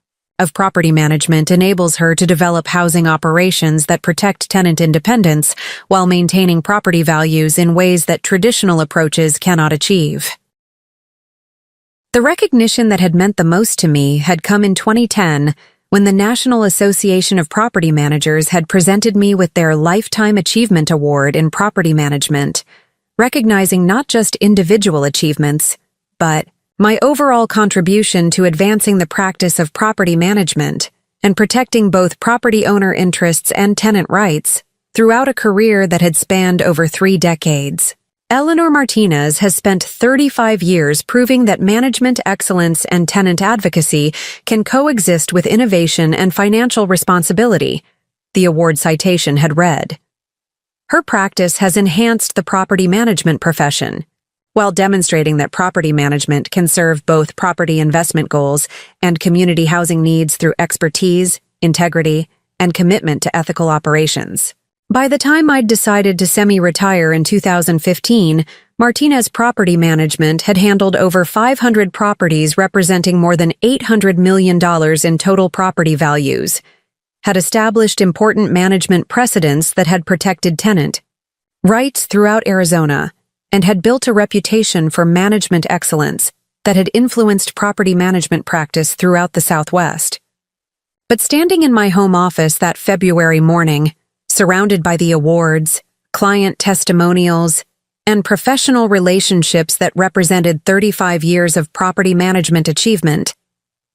of property management enables her to develop housing operations that protect tenant independence while maintaining property values in ways that traditional approaches cannot achieve. The recognition that had meant the most to me had come in 2010 when the National Association of Property Managers had presented me with their Lifetime Achievement Award in Property Management, recognizing not just individual achievements, but my overall contribution to advancing the practice of property management and protecting both property owner interests and tenant rights throughout a career that had spanned over 3 decades. Eleanor Martinez has spent 35 years proving that management excellence and tenant advocacy can coexist with innovation and financial responsibility, the award citation had read. Her practice has enhanced the property management profession, while demonstrating that property management can serve both property investment goals and community housing needs through expertise, integrity, and commitment to ethical operations. By the time I'd decided to semi-retire in 2015, Martinez Property Management had handled over 500 properties representing more than $800 million in total property values, had established important management precedents that had protected tenant rights throughout Arizona, and had built a reputation for management excellence that had influenced property management practice throughout the Southwest. But standing in my home office that February morning, surrounded by the awards, client testimonials, and professional relationships that represented 35 years of property management achievement,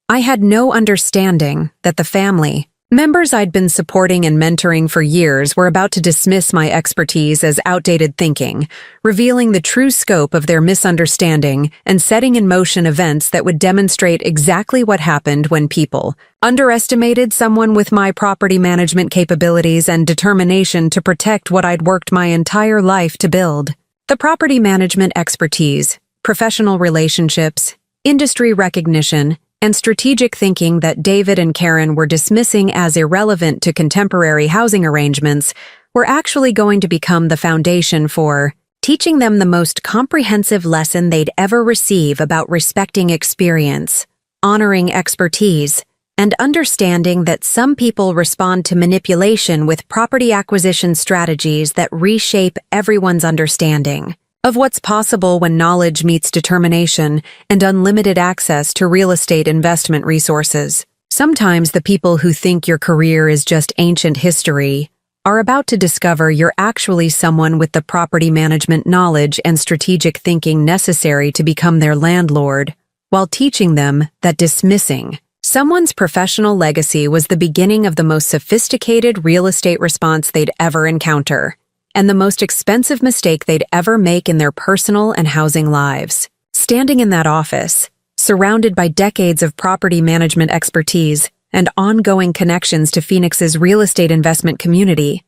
I had no understanding that the family, members I'd been supporting and mentoring for years, were about to dismiss my expertise as outdated thinking, revealing the true scope of their misunderstanding and setting in motion events that would demonstrate exactly what happened when people underestimated someone with my property management capabilities and determination to protect what I'd worked my entire life to build. The property management expertise, professional relationships, industry recognition, and strategic thinking that David and Karen were dismissing as irrelevant to contemporary housing arrangements were actually going to become the foundation for teaching them the most comprehensive lesson they'd ever receive about respecting experience, honoring expertise, and understanding that some people respond to manipulation with property acquisition strategies that reshape everyone's understanding of what's possible when knowledge meets determination and unlimited access to real estate investment resources. Sometimes the people who think your career is just ancient history are about to discover you're actually someone with the property management knowledge and strategic thinking necessary to become their landlord, while teaching them that dismissing someone's professional legacy was the beginning of the most sophisticated real estate response they'd ever encounter, and the most expensive mistake they'd ever make in their personal and housing lives. Standing in that office, surrounded by decades of property management expertise and ongoing connections to Phoenix's real estate investment community,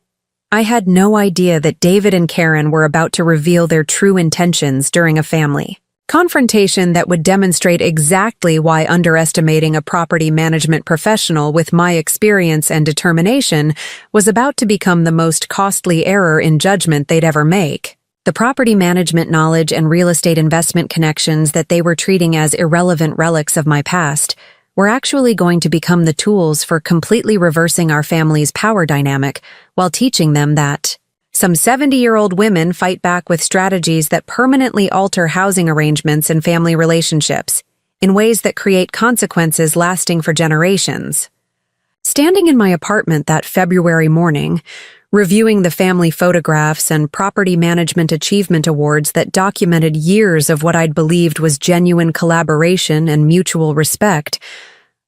I had no idea that David and Karen were about to reveal their true intentions during a family confrontation that would demonstrate exactly why underestimating a property management professional with my experience and determination was about to become the most costly error in judgment they'd ever make. The property management knowledge and real estate investment connections that they were treating as irrelevant relics of my past were actually going to become the tools for completely reversing our family's power dynamic while teaching them that some 70-year-old women fight back with strategies that permanently alter housing arrangements and family relationships in ways that create consequences lasting for generations. Standing in my apartment that February morning, reviewing the family photographs and property management achievement awards that documented years of what I'd believed was genuine collaboration and mutual respect,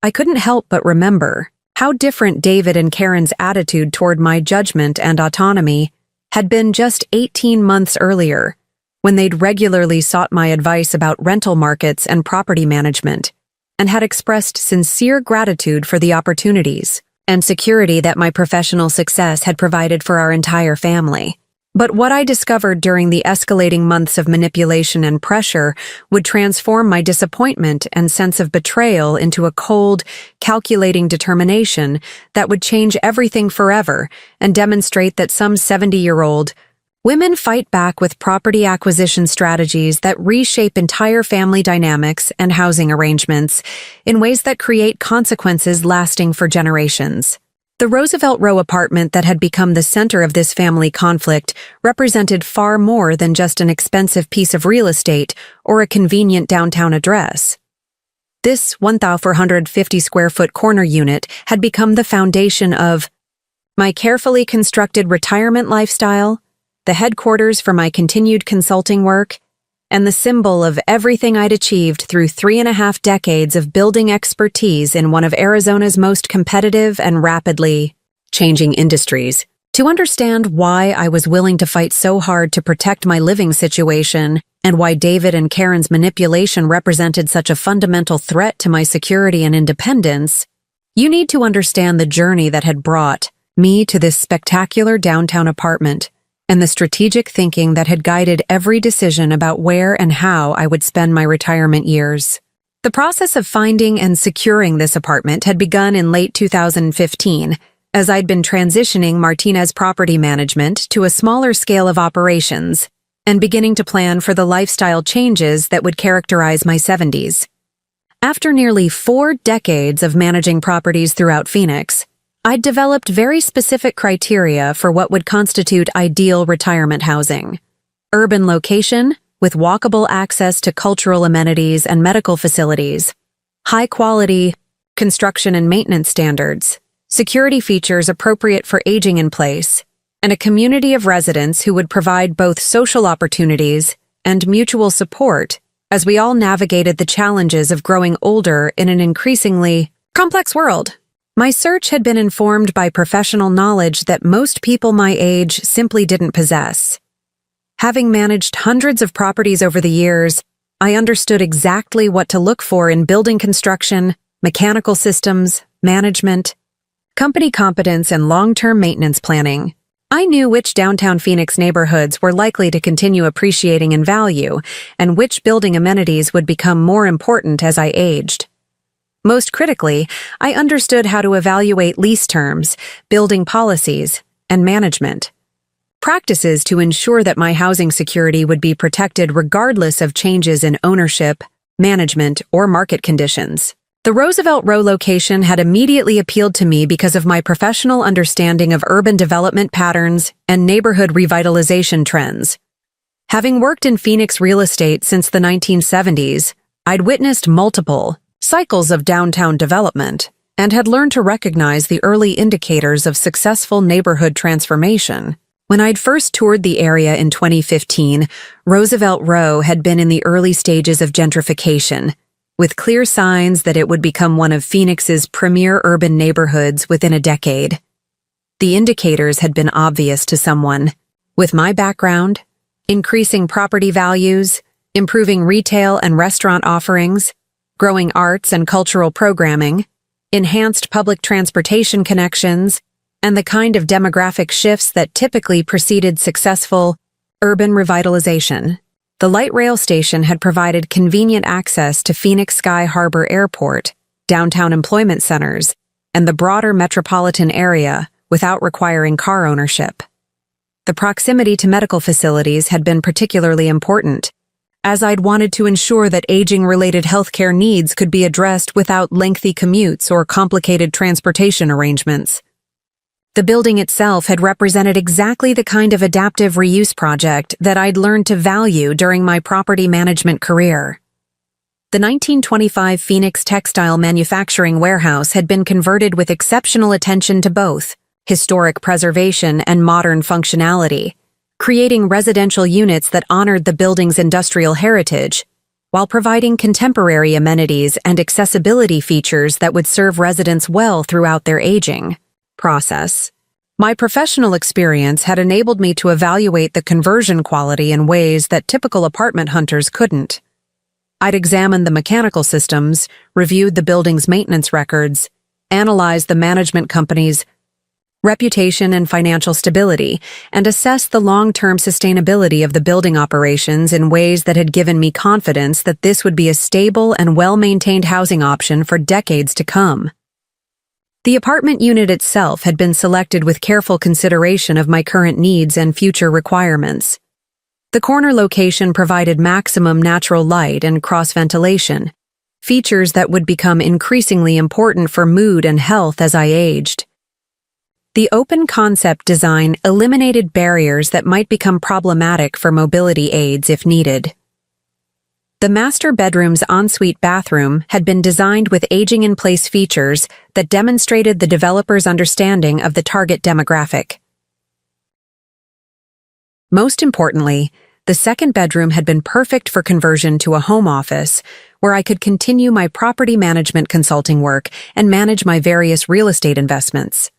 I couldn't help but remember how different David and Karen's attitude toward my judgment and autonomy had been just 18 months earlier, when they'd regularly sought my advice about rental markets and property management, and had expressed sincere gratitude for the opportunities and security that my professional success had provided for our entire family. But what I discovered during the escalating months of manipulation and pressure would transform my disappointment and sense of betrayal into a cold, calculating determination that would change everything forever and demonstrate that some 70-year-old women fight back with property acquisition strategies that reshape entire family dynamics and housing arrangements in ways that create consequences lasting for generations. The Roosevelt Row apartment that had become the center of this family conflict represented far more than just an expensive piece of real estate or a convenient downtown address. This 1,450-square-foot corner unit had become the foundation of my carefully constructed retirement lifestyle, the headquarters for my continued consulting work, and the symbol of everything I'd achieved through 3.5 decades of building expertise in one of Arizona's most competitive and rapidly changing industries. To understand why I was willing to fight so hard to protect my living situation and why David and Karen's manipulation represented such a fundamental threat to my security and independence, you need to understand the journey that had brought me to this spectacular downtown apartment and the strategic thinking that had guided every decision about where and how I would spend my retirement years. The process of finding and securing this apartment had begun in late 2015, as I'd been transitioning Martinez Property Management to a smaller scale of operations and beginning to plan for the lifestyle changes that would characterize my 70s. After nearly 4 decades of managing properties throughout Phoenix, I'd developed very specific criteria for what would constitute ideal retirement housing. Urban location, with walkable access to cultural amenities and medical facilities. High-quality construction and maintenance standards. Security features appropriate for aging in place. And a community of residents who would provide both social opportunities and mutual support as we all navigated the challenges of growing older in an increasingly complex world. My search had been informed by professional knowledge that most people my age simply didn't possess. Having managed hundreds of properties over the years, I understood exactly what to look for in building construction, mechanical systems, management, company competence, and long-term maintenance planning. I knew which downtown Phoenix neighborhoods were likely to continue appreciating in value and which building amenities would become more important as I aged. Most critically, I understood how to evaluate lease terms, building policies, and management practices to ensure that my housing security would be protected regardless of changes in ownership, management, or market conditions. The Roosevelt Row location had immediately appealed to me because of my professional understanding of urban development patterns and neighborhood revitalization trends. Having worked in Phoenix real estate since the 1970s, I'd witnessed multiple cycles of downtown development and had learned to recognize the early indicators of successful neighborhood transformation. When I'd first toured the area in 2015, Roosevelt Row had been in the early stages of gentrification, with clear signs that it would become one of Phoenix's premier urban neighborhoods within a decade. The indicators had been obvious to someone. With my background, increasing property values, improving retail and restaurant offerings, growing arts and cultural programming, enhanced public transportation connections, and the kind of demographic shifts that typically preceded successful urban revitalization. The light rail station had provided convenient access to Phoenix Sky Harbor Airport, downtown employment centers, and the broader metropolitan area without requiring car ownership. The proximity to medical facilities had been particularly important, as I'd wanted to ensure that aging-related healthcare needs could be addressed without lengthy commutes or complicated transportation arrangements. The building itself had represented exactly the kind of adaptive reuse project that I'd learned to value during my property management career. The 1925 Phoenix Textile Manufacturing Warehouse had been converted with exceptional attention to both historic preservation and modern functionality, creating residential units that honored the building's industrial heritage, while providing contemporary amenities and accessibility features that would serve residents well throughout their aging process. My professional experience had enabled me to evaluate the conversion quality in ways that typical apartment hunters couldn't. I'd examined the mechanical systems, reviewed the building's maintenance records, analyzed the management company's reputation, and financial stability, and assess the long-term sustainability of the building operations in ways that had given me confidence that this would be a stable and well-maintained housing option for decades to come. The apartment unit itself had been selected with careful consideration of my current needs and future requirements. The corner location provided maximum natural light and cross-ventilation, features that would become increasingly important for mood and health as I aged. The open concept design eliminated barriers that might become problematic for mobility aids if needed. The master bedroom's ensuite bathroom had been designed with aging-in-place features that demonstrated the developer's understanding of the target demographic. Most importantly, the second bedroom had been perfect for conversion to a home office, where I could continue my property management consulting work and manage my various real estate investments.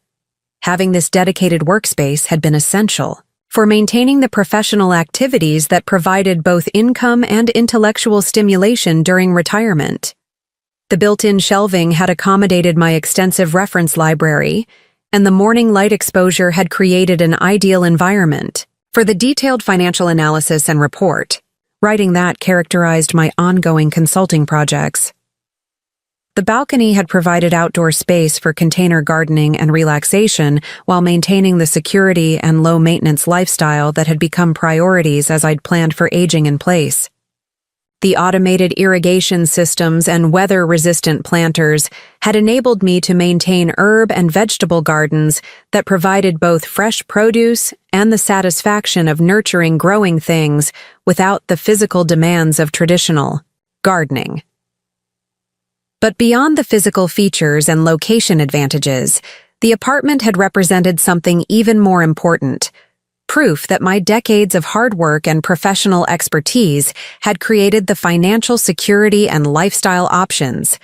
Having this dedicated workspace had been essential for maintaining the professional activities that provided both income and intellectual stimulation during retirement. The built-in shelving had accommodated my extensive reference library, and the morning light exposure had created an ideal environment for the detailed financial analysis and report. Writing that characterized my ongoing consulting projects. The balcony had provided outdoor space for container gardening and relaxation while maintaining the security and low-maintenance lifestyle that had become priorities as I'd planned for aging in place. The automated irrigation systems and weather-resistant planters had enabled me to maintain herb and vegetable gardens that provided both fresh produce and the satisfaction of nurturing growing things without the physical demands of traditional gardening. But beyond the physical features and location advantages, the apartment had represented something even more important: proof that my decades of hard work and professional expertise had created the financial security and lifestyle options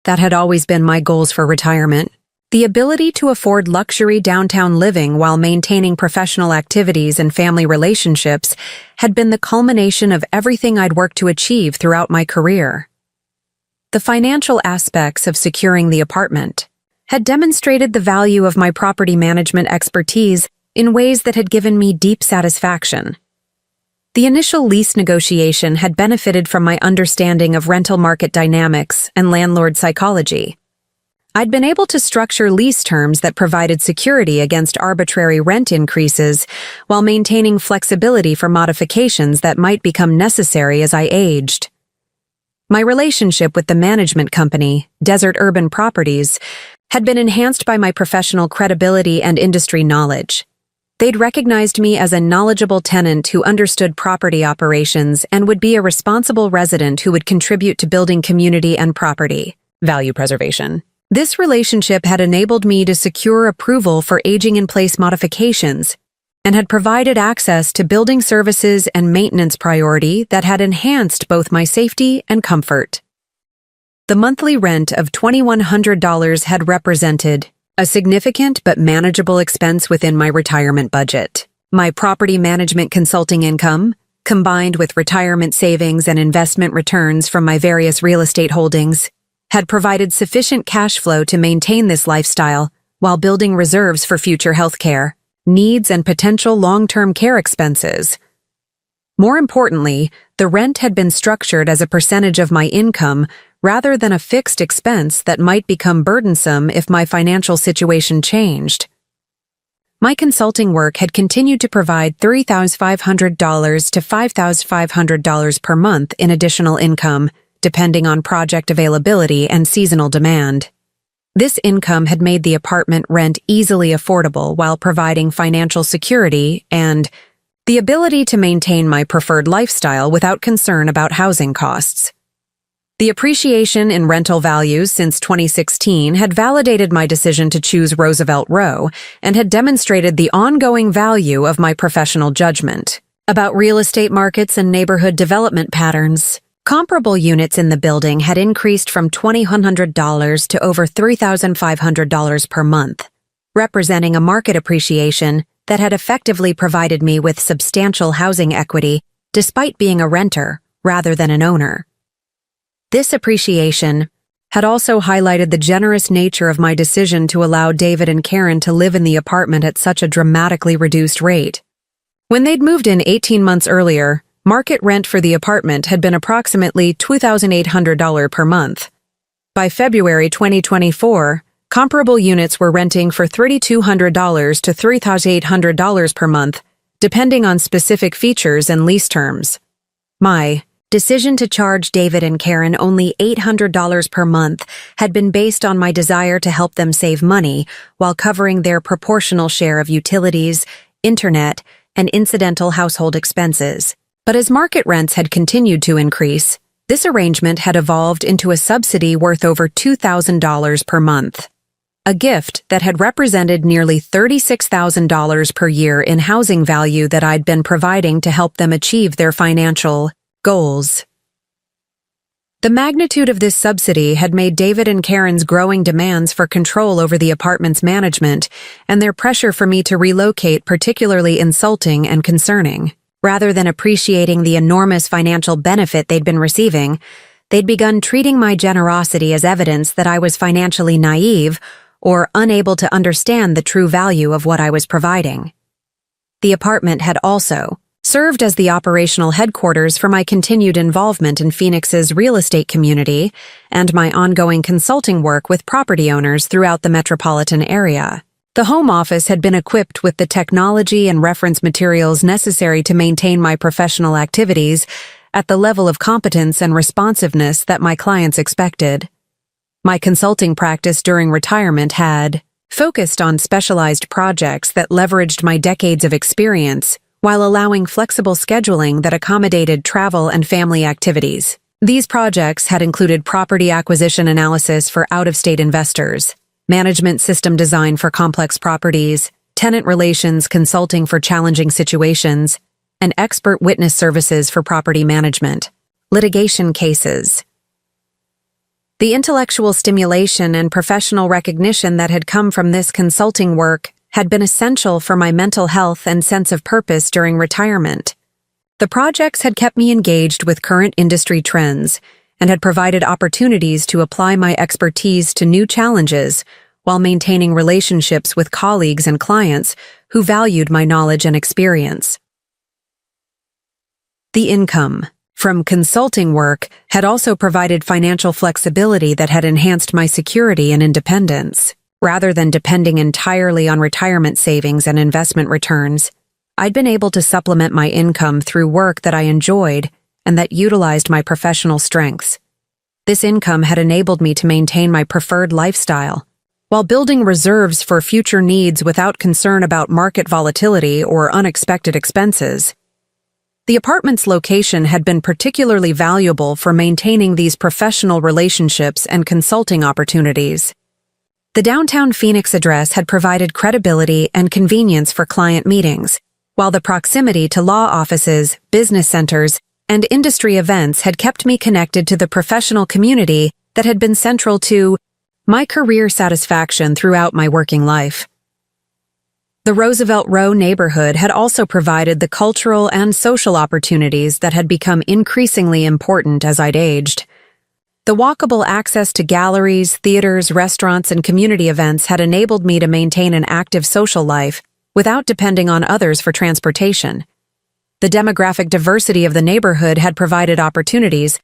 that had always been my goals for retirement. The ability to afford luxury downtown living while maintaining professional activities and family relationships had been the culmination of everything I'd worked to achieve throughout my career. The financial aspects of securing the apartment had demonstrated the value of my property management expertise in ways that had given me deep satisfaction. The initial lease negotiation had benefited from my understanding of rental market dynamics and landlord psychology. I'd been able to structure lease terms that provided security against arbitrary rent increases while maintaining flexibility for modifications that might become necessary as I aged. My relationship with the management company, Desert Urban Properties, had been enhanced by my professional credibility and industry knowledge. They'd recognized me as a knowledgeable tenant who understood property operations and would be a responsible resident who would contribute to building community and property value preservation. This relationship had enabled me to secure approval for aging-in-place modifications and had provided access to building services and maintenance priority that had enhanced both my safety and comfort. The monthly rent of $2,100 had represented a significant but manageable expense within my retirement budget. My property management consulting income, combined with retirement savings and investment returns from my various real estate holdings, had provided sufficient cash flow to maintain this lifestyle while building reserves for future health care needs and potential long-term care expenses. More importantly, the rent had been structured as a percentage of my income rather than a fixed expense that might become burdensome if my financial situation changed. My consulting work had continued to provide $3,500 to $5,500 per month in additional income, depending on project availability and seasonal demand. This income had made the apartment rent easily affordable while providing financial security and the ability to maintain my preferred lifestyle without concern about housing costs. The appreciation in rental values since 2016 had validated my decision to choose Roosevelt Row and had demonstrated the ongoing value of my professional judgment about real estate markets and neighborhood development patterns. Comparable units in the building had increased from $2,100 to over $3,500 per month, representing a market appreciation that had effectively provided me with substantial housing equity despite being a renter rather than an owner. This appreciation had also highlighted the generous nature of my decision to allow David and Karen to live in the apartment at such a dramatically reduced rate. When they'd moved in 18 months earlier, market rent for the apartment had been approximately $2,800 per month. By February 2024, comparable units were renting for $3,200 to $3,800 per month, depending on specific features and lease terms. My decision to charge David and Karen only $800 per month had been based on my desire to help them save money while covering their proportional share of utilities, internet, and incidental household expenses. But as market rents had continued to increase, this arrangement had evolved into a subsidy worth over $2,000 per month. A gift that had represented nearly $36,000 per year in housing value that I'd been providing to help them achieve their financial goals. The magnitude of this subsidy had made David and Karen's growing demands for control over the apartment's management and their pressure for me to relocate particularly insulting and concerning. Rather than appreciating the enormous financial benefit they'd been receiving, they'd begun treating my generosity as evidence that I was financially naive or unable to understand the true value of what I was providing. The apartment had also served as the operational headquarters for my continued involvement in Phoenix's real estate community and my ongoing consulting work with property owners throughout the metropolitan area. The home office had been equipped with the technology and reference materials necessary to maintain my professional activities at the level of competence and responsiveness that my clients expected. My consulting practice during retirement had focused on specialized projects that leveraged my decades of experience while allowing flexible scheduling that accommodated travel and family activities. These projects had included property acquisition analysis for out-of-state investors, management system design for complex properties, tenant relations consulting for challenging situations, and expert witness services for property management, litigation cases. The intellectual stimulation and professional recognition that had come from this consulting work had been essential for my mental health and sense of purpose during retirement. The projects had kept me engaged with current industry trends and had provided opportunities to apply my expertise to new challenges while maintaining relationships with colleagues and clients who valued my knowledge and experience. The income from consulting work had also provided financial flexibility that had enhanced my security and independence. Rather than depending entirely on retirement savings and investment returns, I'd been able to supplement my income through work that I enjoyed and that utilized my professional strengths. This income had enabled me to maintain my preferred lifestyle, while building reserves for future needs without concern about market volatility or unexpected expenses. The apartment's location had been particularly valuable for maintaining these professional relationships and consulting opportunities. The downtown Phoenix address had provided credibility and convenience for client meetings, while the proximity to law offices, business centers, and industry events had kept me connected to the professional community that had been central to my career satisfaction throughout my working life. The Roosevelt Row neighborhood had also provided the cultural and social opportunities that had become increasingly important as I'd aged. The walkable access to galleries, theaters, restaurants, and community events had enabled me to maintain an active social life without depending on others for transportation. The demographic diversity of the neighborhood had provided opportunities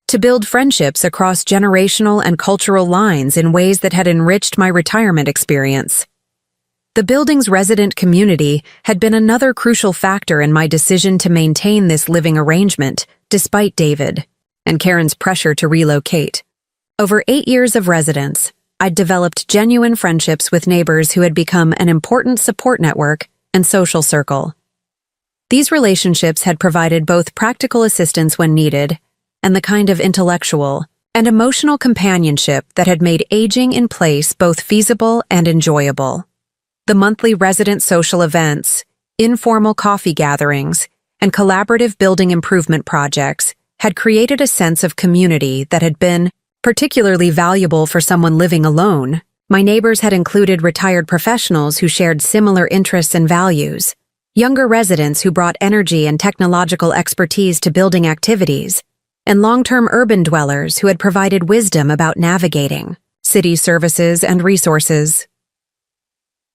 to build friendships across generational and cultural lines in ways that had enriched my retirement experience. The building's resident community had been another crucial factor in my decision to maintain this living arrangement, despite David and Karen's pressure to relocate. Over 8 years of residence, I'd developed genuine friendships with neighbors who had become an important support network and social circle. These relationships had provided both practical assistance when needed and the kind of intellectual and emotional companionship that had made aging in place both feasible and enjoyable. The monthly resident social events, informal coffee gatherings, and collaborative building improvement projects had created a sense of community that had been particularly valuable for someone living alone. My neighbors had included retired professionals who shared similar interests and values, younger residents who brought energy and technological expertise to building activities, and long-term urban dwellers who had provided wisdom about navigating city services and resources.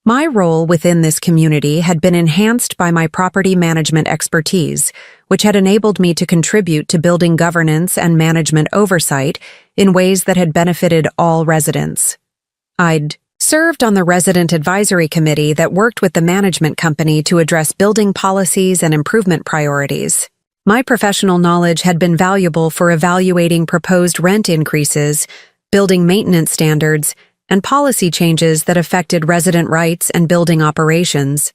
My role within this community had been enhanced by my property management expertise, which had enabled me to contribute to building governance and management oversight in ways that had benefited all residents. I'd served on the resident advisory committee that worked with the management company to address building policies and improvement priorities. My professional knowledge had been valuable for evaluating proposed rent increases, building maintenance standards, and policy changes that affected resident rights and building operations.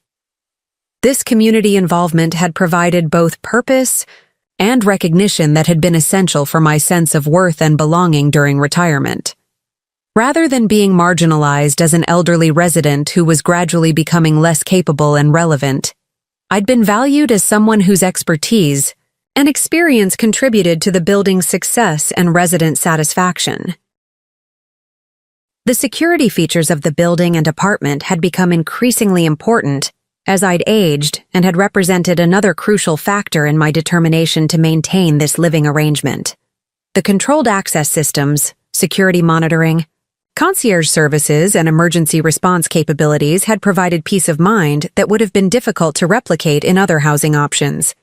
This community involvement had provided both purpose and recognition that had been essential for my sense of worth and belonging during retirement. Rather than being marginalized as an elderly resident who was gradually becoming less capable and relevant, I'd been valued as someone whose expertise and experience contributed to the building's success and resident satisfaction. The security features of the building and apartment had become increasingly important as I'd aged and had represented another crucial factor in my determination to maintain this living arrangement. The controlled access systems, security monitoring, concierge services, and emergency response capabilities had provided peace of mind that would have been difficult to replicate in other housing options.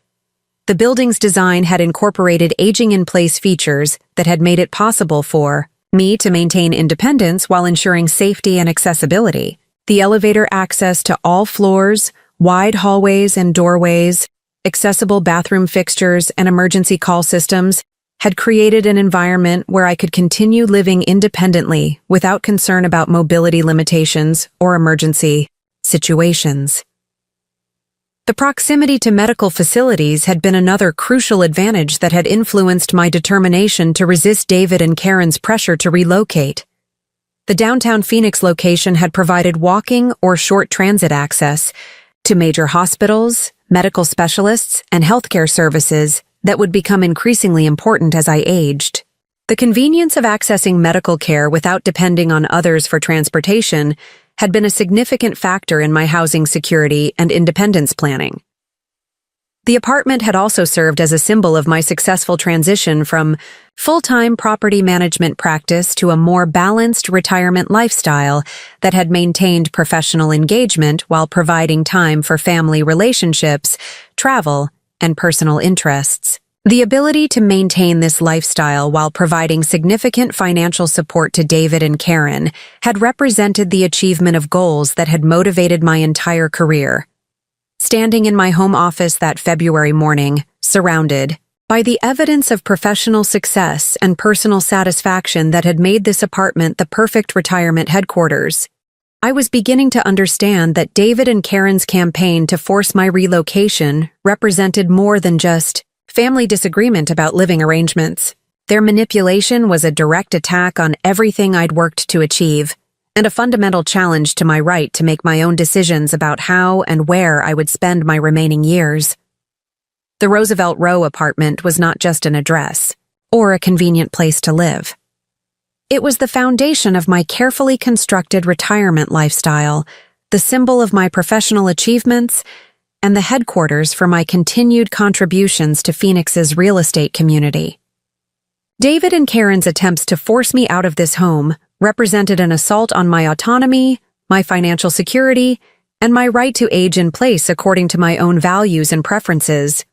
The building's design had incorporated aging-in-place features that had made it possible for me to maintain independence while ensuring safety and accessibility. The elevator access to all floors, wide hallways and doorways, accessible bathroom fixtures, and emergency call systems had created an environment where I could continue living independently without concern about mobility limitations or emergency situations. The proximity to medical facilities had been another crucial advantage that had influenced my determination to resist David and Karen's pressure to relocate. The downtown Phoenix location had provided walking or short transit access to major hospitals, medical specialists, and healthcare services that would become increasingly important as I aged. The convenience of accessing medical care without depending on others for transportation had been a significant factor in my housing security and independence planning. The apartment had also served as a symbol of my successful transition from full-time property management practice to a more balanced retirement lifestyle that had maintained professional engagement while providing time for family relationships, travel, and personal interests. The ability to maintain this lifestyle while providing significant financial support to David and Karen had represented the achievement of goals that had motivated my entire career. Standing in my home office that February morning, surrounded by the evidence of professional success and personal satisfaction that had made this apartment the perfect retirement headquarters, I was beginning to understand that David and Karen's campaign to force my relocation represented more than just family disagreement about living arrangements. Their manipulation was a direct attack on everything I'd worked to achieve, and a fundamental challenge to my right to make my own decisions about how and where I would spend my remaining years. The Roosevelt Row apartment was not just an address or a convenient place to live. It was the foundation of my carefully constructed retirement lifestyle, the symbol of my professional achievements, and the headquarters for my continued contributions to Phoenix's real estate community. David and Karen's attempts to force me out of this home represented an assault on my autonomy, my financial security, and my right to age in place according to my own values and preferences.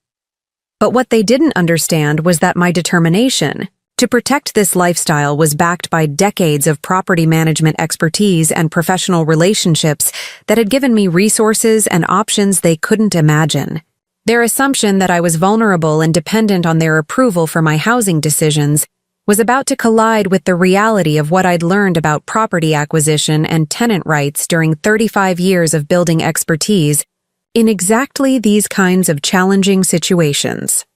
But what they didn't understand was that my determination to protect this lifestyle was backed by decades of property management expertise and professional relationships that had given me resources and options they couldn't imagine. Their assumption that I was vulnerable and dependent on their approval for my housing decisions was about to collide with the reality of what I'd learned about property acquisition and tenant rights during 35 years of building expertise in exactly these kinds of challenging situations.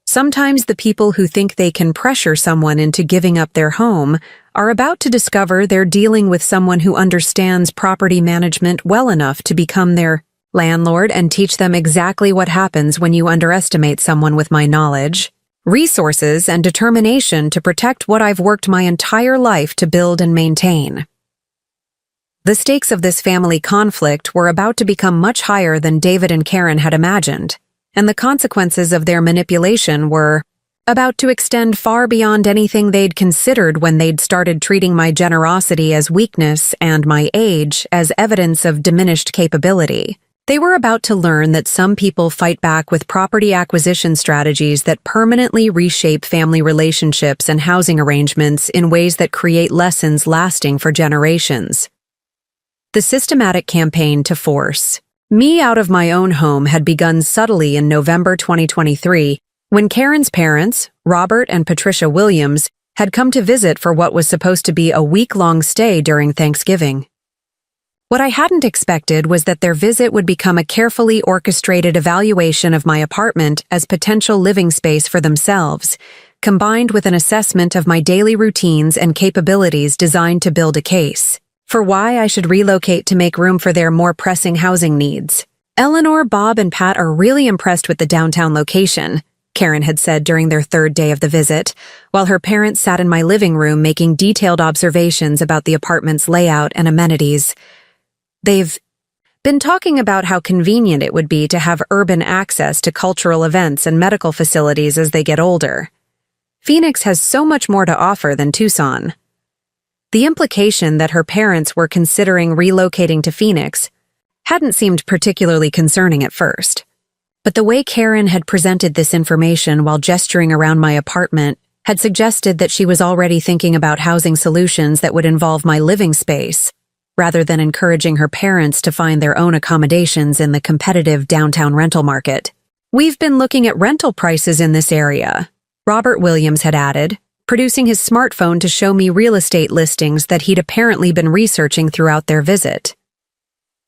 Sometimes the people who think they can pressure someone into giving up their home are about to discover they're dealing with someone who understands property management well enough to become their landlord and teach them exactly what happens when you underestimate someone with my knowledge, resources, and determination to protect what I've worked my entire life to build and maintain. The stakes of this family conflict were about to become much higher than David and Karen had imagined, and the consequences of their manipulation were about to extend far beyond anything they'd considered when they'd started treating my generosity as weakness and my age as evidence of diminished capability. They were about to learn that some people fight back with property acquisition strategies that permanently reshape family relationships and housing arrangements in ways that create lessons lasting for generations. The systematic campaign to force me out of my own home had begun subtly in November 2023, when Karen's parents, Robert and Patricia Williams, had come to visit for what was supposed to be a week-long stay during Thanksgiving. What I hadn't expected was that their visit would become a carefully orchestrated evaluation of my apartment as potential living space for themselves, combined with an assessment of my daily routines and capabilities designed to build a case for why I should relocate to make room for their more pressing housing needs. Eleanor, Bob, and Pat are really impressed with the downtown location, Karen had said during their third day of the visit, while her parents sat in my living room making detailed observations about the apartment's layout and amenities. They've been talking about how convenient it would be to have urban access to cultural events and medical facilities as they get older. Phoenix has so much more to offer than Tucson. The implication that her parents were considering relocating to Phoenix hadn't seemed particularly concerning at first. But the way Karen had presented this information while gesturing around my apartment had suggested that she was already thinking about housing solutions that would involve my living space, rather than encouraging her parents to find their own accommodations in the competitive downtown rental market. "We've been looking at rental prices in this area," Robert Williams had added, producing his smartphone to show me real estate listings that he'd apparently been researching throughout their visit.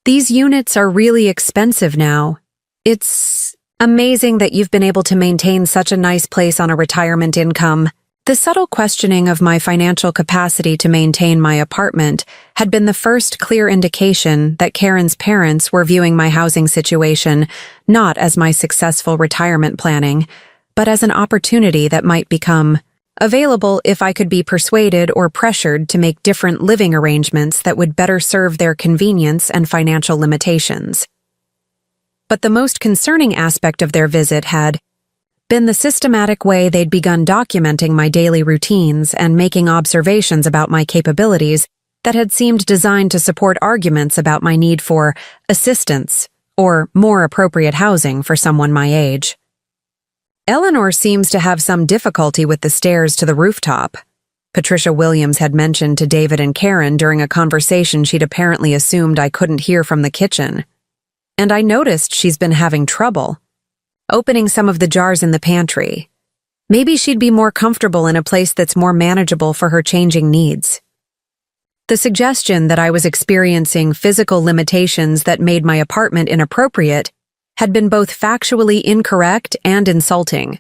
"These units are really expensive now. It's amazing that you've been able to maintain such a nice place on a retirement income." The subtle questioning of my financial capacity to maintain my apartment had been the first clear indication that Karen's parents were viewing my housing situation not as my successful retirement planning, but as an opportunity that might become available if I could be persuaded or pressured to make different living arrangements that would better serve their convenience and financial limitations. But the most concerning aspect of their visit had been the systematic way they'd begun documenting my daily routines and making observations about my capabilities that had seemed designed to support arguments about my need for assistance or more appropriate housing for someone my age. Eleanor seems to have some difficulty with the stairs to the rooftop, Patricia Williams had mentioned to David and Karen during a conversation she'd apparently assumed I couldn't hear from the kitchen. And I noticed she's been having trouble opening some of the jars in the pantry. Maybe she'd be more comfortable in a place that's more manageable for her changing needs. The suggestion that I was experiencing physical limitations that made my apartment inappropriate had been both factually incorrect and insulting,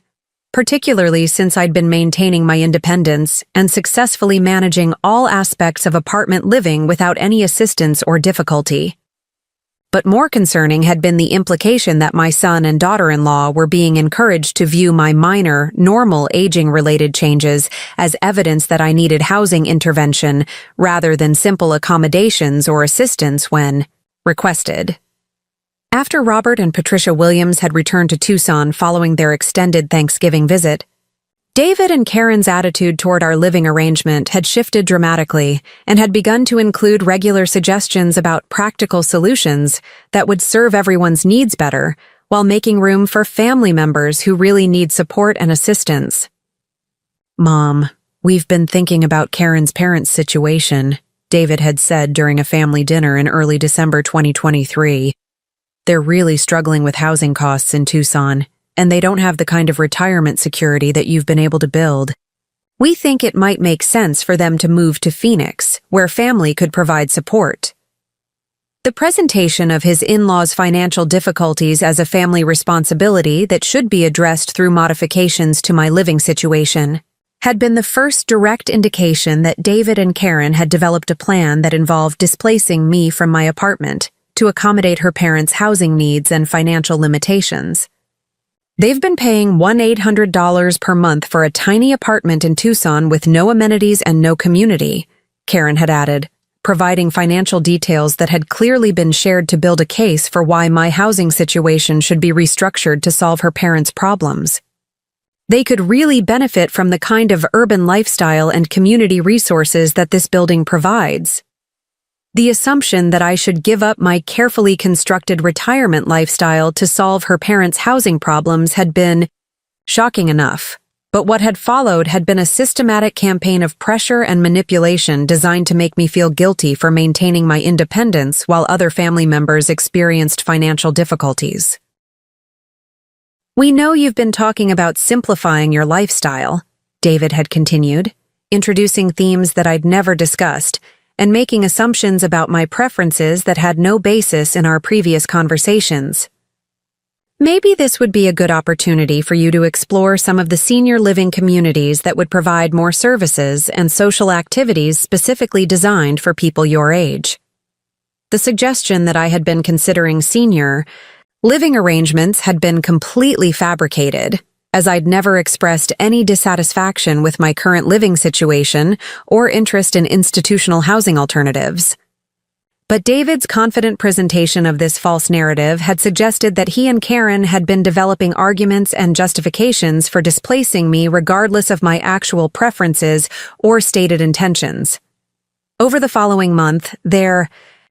particularly since I'd been maintaining my independence and successfully managing all aspects of apartment living without any assistance or difficulty. But more concerning had been the implication that my son and daughter-in-law were being encouraged to view my minor, normal aging-related changes as evidence that I needed housing intervention rather than simple accommodations or assistance when requested. After Robert and Patricia Williams had returned to Tucson following their extended Thanksgiving visit, David and Karen's attitude toward our living arrangement had shifted dramatically and had begun to include regular suggestions about practical solutions that would serve everyone's needs better while making room for family members who really need support and assistance. "Mom, we've been thinking about Karen's parents' situation," David had said during a family dinner in early December 2023. "They're really struggling with housing costs in Tucson, and they don't have the kind of retirement security that you've been able to build. We think it might make sense for them to move to Phoenix, where family could provide support." The presentation of his in-laws' financial difficulties as a family responsibility that should be addressed through modifications to my living situation had been the first direct indication that David and Karen had developed a plan that involved displacing me from my apartment to accommodate her parents' housing needs and financial limitations. "They've been paying $1,800 per month for a tiny apartment in Tucson with no amenities and no community," Karen had added, providing financial details that had clearly been shared to build a case for why my housing situation should be restructured to solve her parents' problems. They could really benefit from the kind of urban lifestyle and community resources that this building provides. The assumption that I should give up my carefully constructed retirement lifestyle to solve her parents' housing problems had been shocking enough. But what had followed had been a systematic campaign of pressure and manipulation designed to make me feel guilty for maintaining my independence while other family members experienced financial difficulties. "We know you've been talking about simplifying your lifestyle," David had continued, introducing themes that I'd never discussed and making assumptions about my preferences that had no basis in our previous conversations. "Maybe this would be a good opportunity for you to explore some of the senior living communities that would provide more services and social activities specifically designed for people your age." The suggestion that I had been considering senior living arrangements had been completely fabricated, as I'd never expressed any dissatisfaction with my current living situation or interest in institutional housing alternatives. But David's confident presentation of this false narrative had suggested that he and Karen had been developing arguments and justifications for displacing me regardless of my actual preferences or stated intentions. Over the following month, their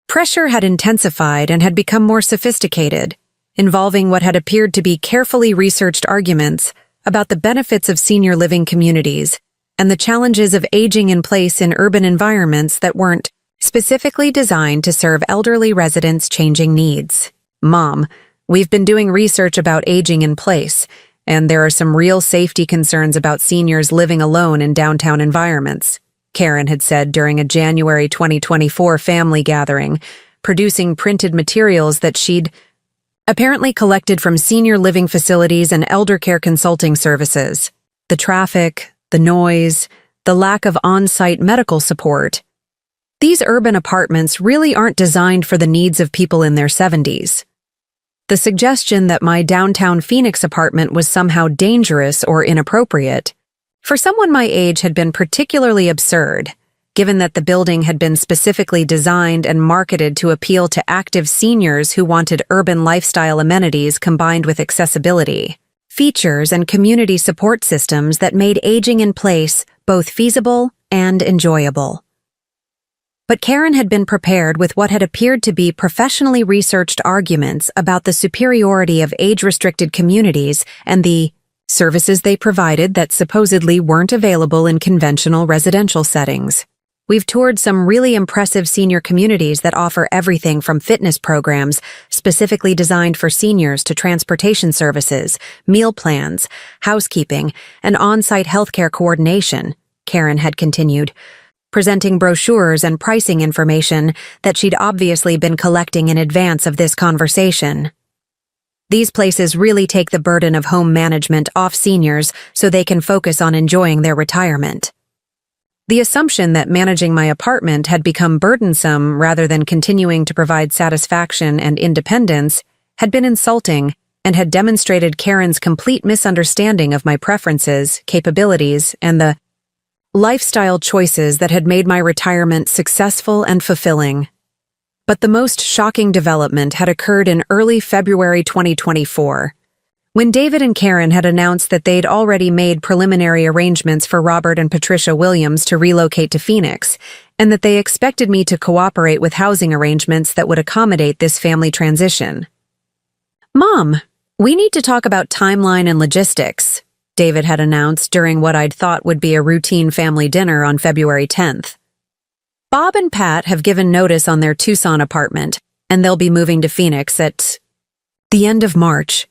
pressure had intensified and had become more sophisticated, involving what had appeared to be carefully researched arguments about the benefits of senior living communities and the challenges of aging in place in urban environments that weren't specifically designed to serve elderly residents' changing needs. "Mom, we've been doing research about aging in place, and there are some real safety concerns about seniors living alone in downtown environments," Karen had said during a January 2024 family gathering, producing printed materials that she'd apparently collected from senior living facilities and elder care consulting services. The traffic, the noise, the lack of on-site medical support. These urban apartments really aren't designed for the needs of people in their 70s. The suggestion that my downtown Phoenix apartment was somehow dangerous or inappropriate for someone my age had been particularly absurd, given that the building had been specifically designed and marketed to appeal to active seniors who wanted urban lifestyle amenities combined with accessibility, features, and community support systems that made aging in place both feasible and enjoyable. But Karen had been prepared with what had appeared to be professionally researched arguments about the superiority of age-restricted communities and the services they provided that supposedly weren't available in conventional residential settings. "We've toured some really impressive senior communities that offer everything from fitness programs specifically designed for seniors to transportation services, meal plans, housekeeping, and on-site healthcare coordination," Karen had continued, presenting brochures and pricing information that she'd obviously been collecting in advance of this conversation. "These places really take the burden of home management off seniors so they can focus on enjoying their retirement." The assumption that managing my apartment had become burdensome rather than continuing to provide satisfaction and independence had been insulting and had demonstrated Karen's complete misunderstanding of my preferences, capabilities, and the lifestyle choices that had made my retirement successful and fulfilling. But the most shocking development had occurred in early February 2024, when David and Karen had announced that they'd already made preliminary arrangements for Robert and Patricia Williams to relocate to Phoenix, and that they expected me to cooperate with housing arrangements that would accommodate this family transition. "Mom, we need to talk about timeline and logistics," David had announced during what I'd thought would be a routine family dinner on February 10th. "Bob and Pat have given notice on their Tucson apartment, and they'll be moving to Phoenix at the end of March.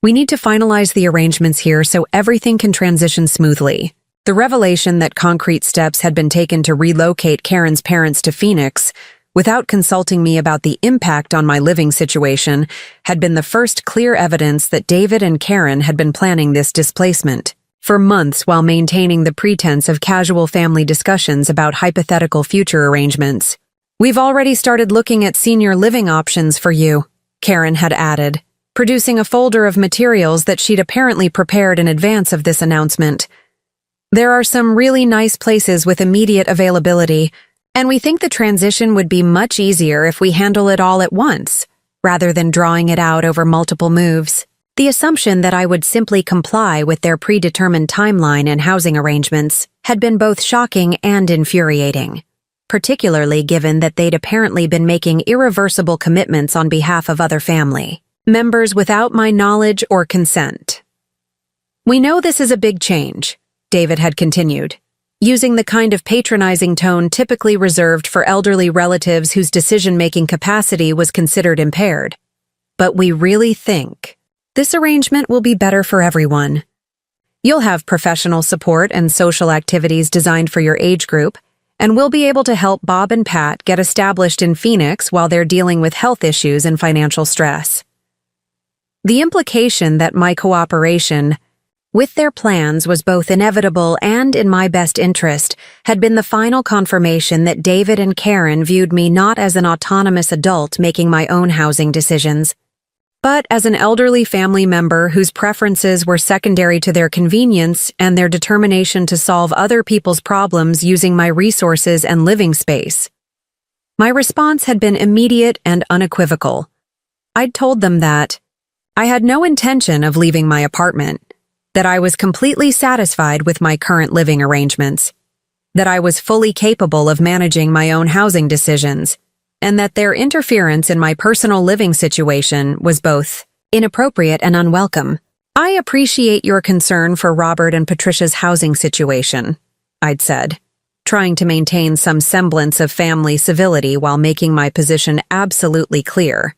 We need to finalize the arrangements here so everything can transition smoothly." The revelation that concrete steps had been taken to relocate Karen's parents to Phoenix, without consulting me about the impact on my living situation, had been the first clear evidence that David and Karen had been planning this displacement for months while maintaining the pretense of casual family discussions about hypothetical future arrangements. "We've already started looking at senior living options for you," Karen had added, producing a folder of materials that she'd apparently prepared in advance of this announcement. "There are some really nice places with immediate availability, and we think the transition would be much easier if we handle it all at once, rather than drawing it out over multiple moves." The assumption that I would simply comply with their predetermined timeline and housing arrangements had been both shocking and infuriating, particularly given that they'd apparently been making irreversible commitments on behalf of other family members without my knowledge or consent. "We know this is a big change," David had continued, using the kind of patronizing tone typically reserved for elderly relatives whose decision-making capacity was considered impaired. "But we really think this arrangement will be better for everyone. You'll have professional support and social activities designed for your age group, and we'll be able to help Bob and Pat get established in Phoenix while they're dealing with health issues and financial stress." The implication that my cooperation with their plans was both inevitable and in my best interest had been the final confirmation that David and Karen viewed me not as an autonomous adult making my own housing decisions, but as an elderly family member whose preferences were secondary to their convenience and their determination to solve other people's problems using my resources and living space. My response had been immediate and unequivocal. I'd told them that I had no intention of leaving my apartment, that I was completely satisfied with my current living arrangements, that I was fully capable of managing my own housing decisions, and that their interference in my personal living situation was both inappropriate and unwelcome. "I appreciate your concern for Robert and Patricia's housing situation," I'd said, trying to maintain some semblance of family civility while making my position absolutely clear.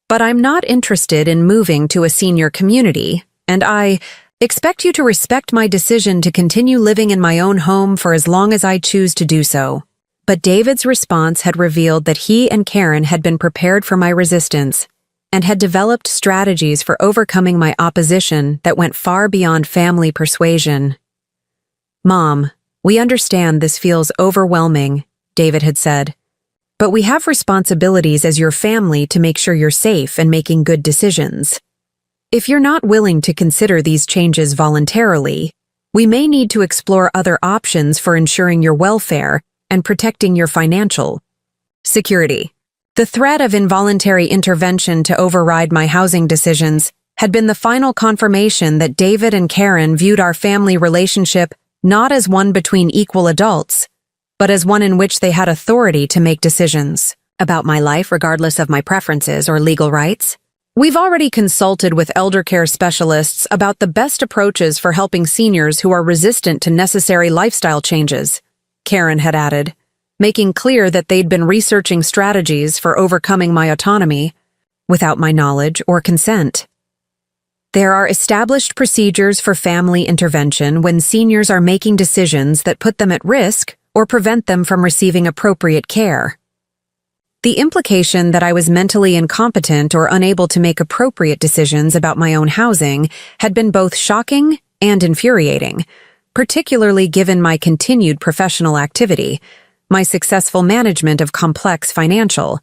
"But I'm not interested in moving to a senior community, and I expect you to respect my decision to continue living in my own home for as long as I choose to do so." But David's response had revealed that he and Karen had been prepared for my resistance and had developed strategies for overcoming my opposition that went far beyond family persuasion. "Mom, we understand this feels overwhelming," David had said, "but we have responsibilities as your family to make sure you're safe and making good decisions. If you're not willing to consider these changes voluntarily, we may need to explore other options for ensuring your welfare and protecting your financial security." The threat of involuntary intervention to override my housing decisions had been the final confirmation that David and Karen viewed our family relationship not as one between equal adults, but as one in which they had authority to make decisions about my life regardless of my preferences or legal rights. "We've already consulted with elder care specialists about the best approaches for helping seniors who are resistant to necessary lifestyle changes," Karen had added, making clear that they'd been researching strategies for overcoming my autonomy without my knowledge or consent. "There are established procedures for family intervention when seniors are making decisions that put them at risk or prevent them from receiving appropriate care." The implication that I was mentally incompetent or unable to make appropriate decisions about my own housing had been both shocking and infuriating, particularly given my continued professional activity, my successful management of complex financial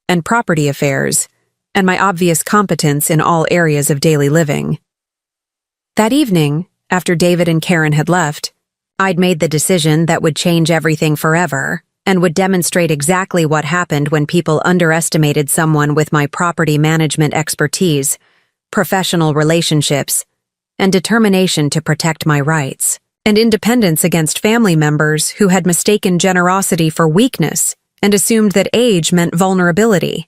and property affairs, and my obvious competence in all areas of daily living. That evening, after David and Karen had left, I'd made the decision that would change everything forever and would demonstrate exactly what happened when people underestimated someone with my property management expertise, professional relationships, and determination to protect my rights and independence against family members who had mistaken generosity for weakness and assumed that age meant vulnerability.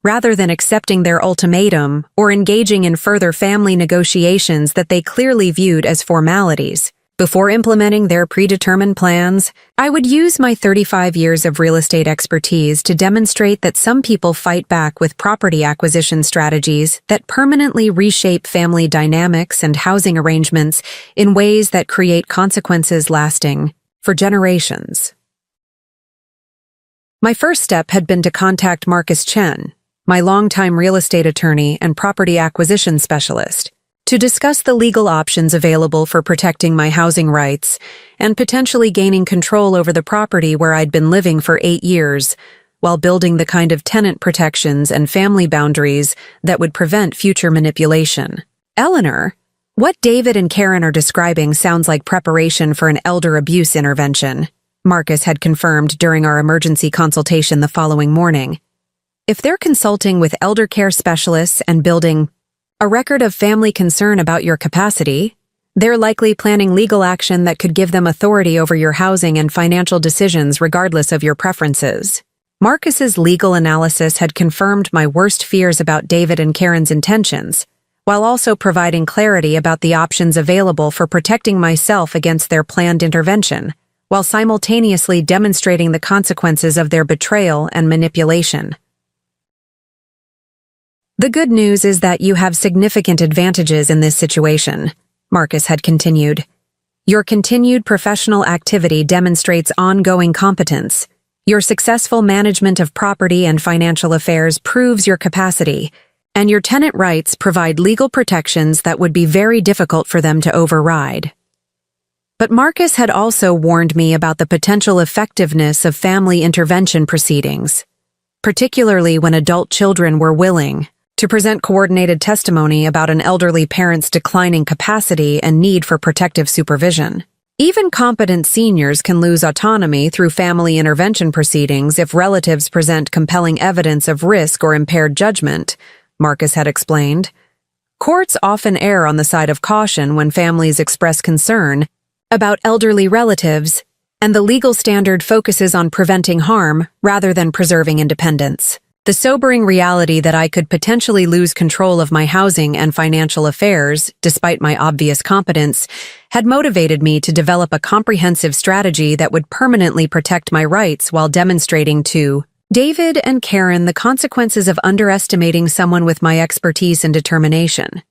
Rather than accepting their ultimatum or engaging in further family negotiations that they clearly viewed as formalities, before implementing their predetermined plans, I would use my 35 years of real estate expertise to demonstrate that some people fight back with property acquisition strategies that permanently reshape family dynamics and housing arrangements in ways that create consequences lasting for generations. My first step had been to contact Marcus Chen, my longtime real estate attorney and property acquisition specialist, to discuss the legal options available for protecting my housing rights and potentially gaining control over the property where I'd been living for 8 years, while building the kind of tenant protections and family boundaries that would prevent future manipulation. "Eleanor, what David and Karen are describing sounds like preparation for an elder abuse intervention," Marcus had confirmed during our emergency consultation the following morning. "If they're consulting with elder care specialists and building a record of family concern about your capacity. They're likely planning legal action that could give them authority over your housing and financial decisions regardless of your preferences. Marcus's legal analysis had confirmed my worst fears about David and Karen's intentions, while also providing clarity about the options available for protecting myself against their planned intervention, while simultaneously demonstrating the consequences of their betrayal and manipulation. The good news is that you have significant advantages in this situation, Marcus had continued. Your continued professional activity demonstrates ongoing competence. Your successful management of property and financial affairs proves your capacity, and your tenant rights provide legal protections that would be very difficult for them to override. But Marcus had also warned me about the potential effectiveness of family intervention proceedings, particularly when adult children were willing to present coordinated testimony about an elderly parent's declining capacity and need for protective supervision. Even competent seniors can lose autonomy through family intervention proceedings if relatives present compelling evidence of risk or impaired judgment, Marcus had explained. Courts often err on the side of caution when families express concern about elderly relatives, and the legal standard focuses on preventing harm rather than preserving independence. The sobering reality that I could potentially lose control of my housing and financial affairs, despite my obvious competence, had motivated me to develop a comprehensive strategy that would permanently protect my rights while demonstrating to David and Karen the consequences of underestimating someone with my expertise and determination.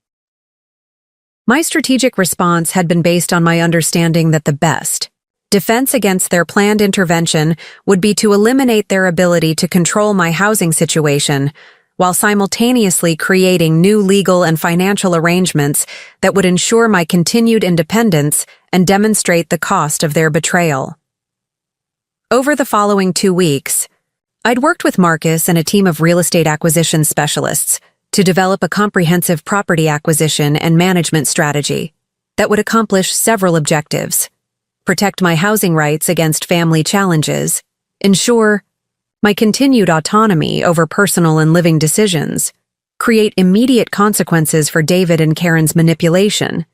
My strategic response had been based on my understanding that the best defense against their planned intervention would be to eliminate their ability to control my housing situation, while simultaneously creating new legal and financial arrangements that would ensure my continued independence and demonstrate the cost of their betrayal. Over the following 2 weeks, I'd worked with Marcus and a team of real estate acquisition specialists to develop a comprehensive property acquisition and management strategy that would accomplish several objectives: protect my housing rights against family challenges, ensure my continued autonomy over personal and living decisions, create immediate consequences for David and Karen's manipulation,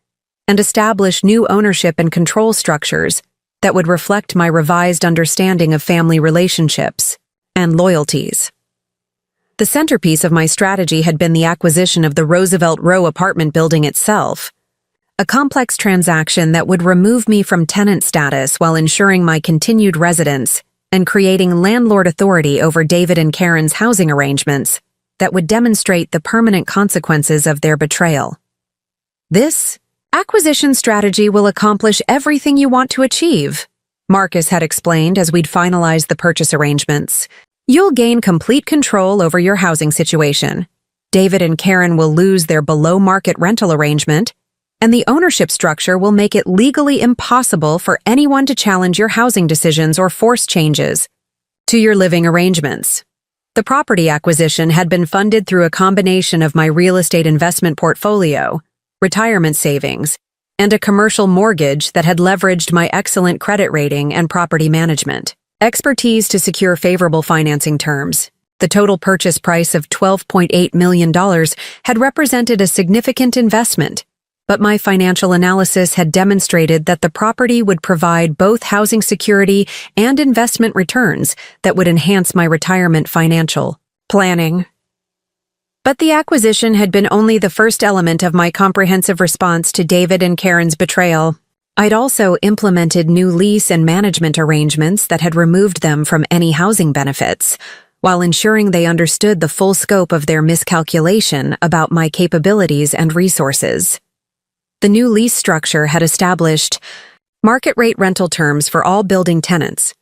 and establish new ownership and control structures that would reflect my revised understanding of family relationships and loyalties. The centerpiece of my strategy had been the acquisition of the Roosevelt Row apartment building itself, a complex transaction that would remove me from tenant status while ensuring my continued residence and creating landlord authority over David and Karen's housing arrangements that would demonstrate the permanent consequences of their betrayal. This acquisition strategy will accomplish everything you want to achieve, Marcus had explained as we'd finalized the purchase arrangements. You'll gain complete control over your housing situation. David and Karen will lose their below-market rental arrangement, and the ownership structure will make it legally impossible for anyone to challenge your housing decisions or force changes to your living arrangements. The property acquisition had been funded through a combination of my real estate investment portfolio, retirement savings, and a commercial mortgage that had leveraged my excellent credit rating and property management expertise to secure favorable financing terms. The total purchase price of $12.8 million had represented a significant investment, but my financial analysis had demonstrated that the property would provide both housing security and investment returns that would enhance my retirement financial planning. But the acquisition had been only the first element of my comprehensive response to David and Karen's betrayal. I'd also implemented new lease and management arrangements that had removed them from any housing benefits, while ensuring they understood the full scope of their miscalculation about my capabilities and resources. The new lease structure had established market-rate rental terms for all building tenants,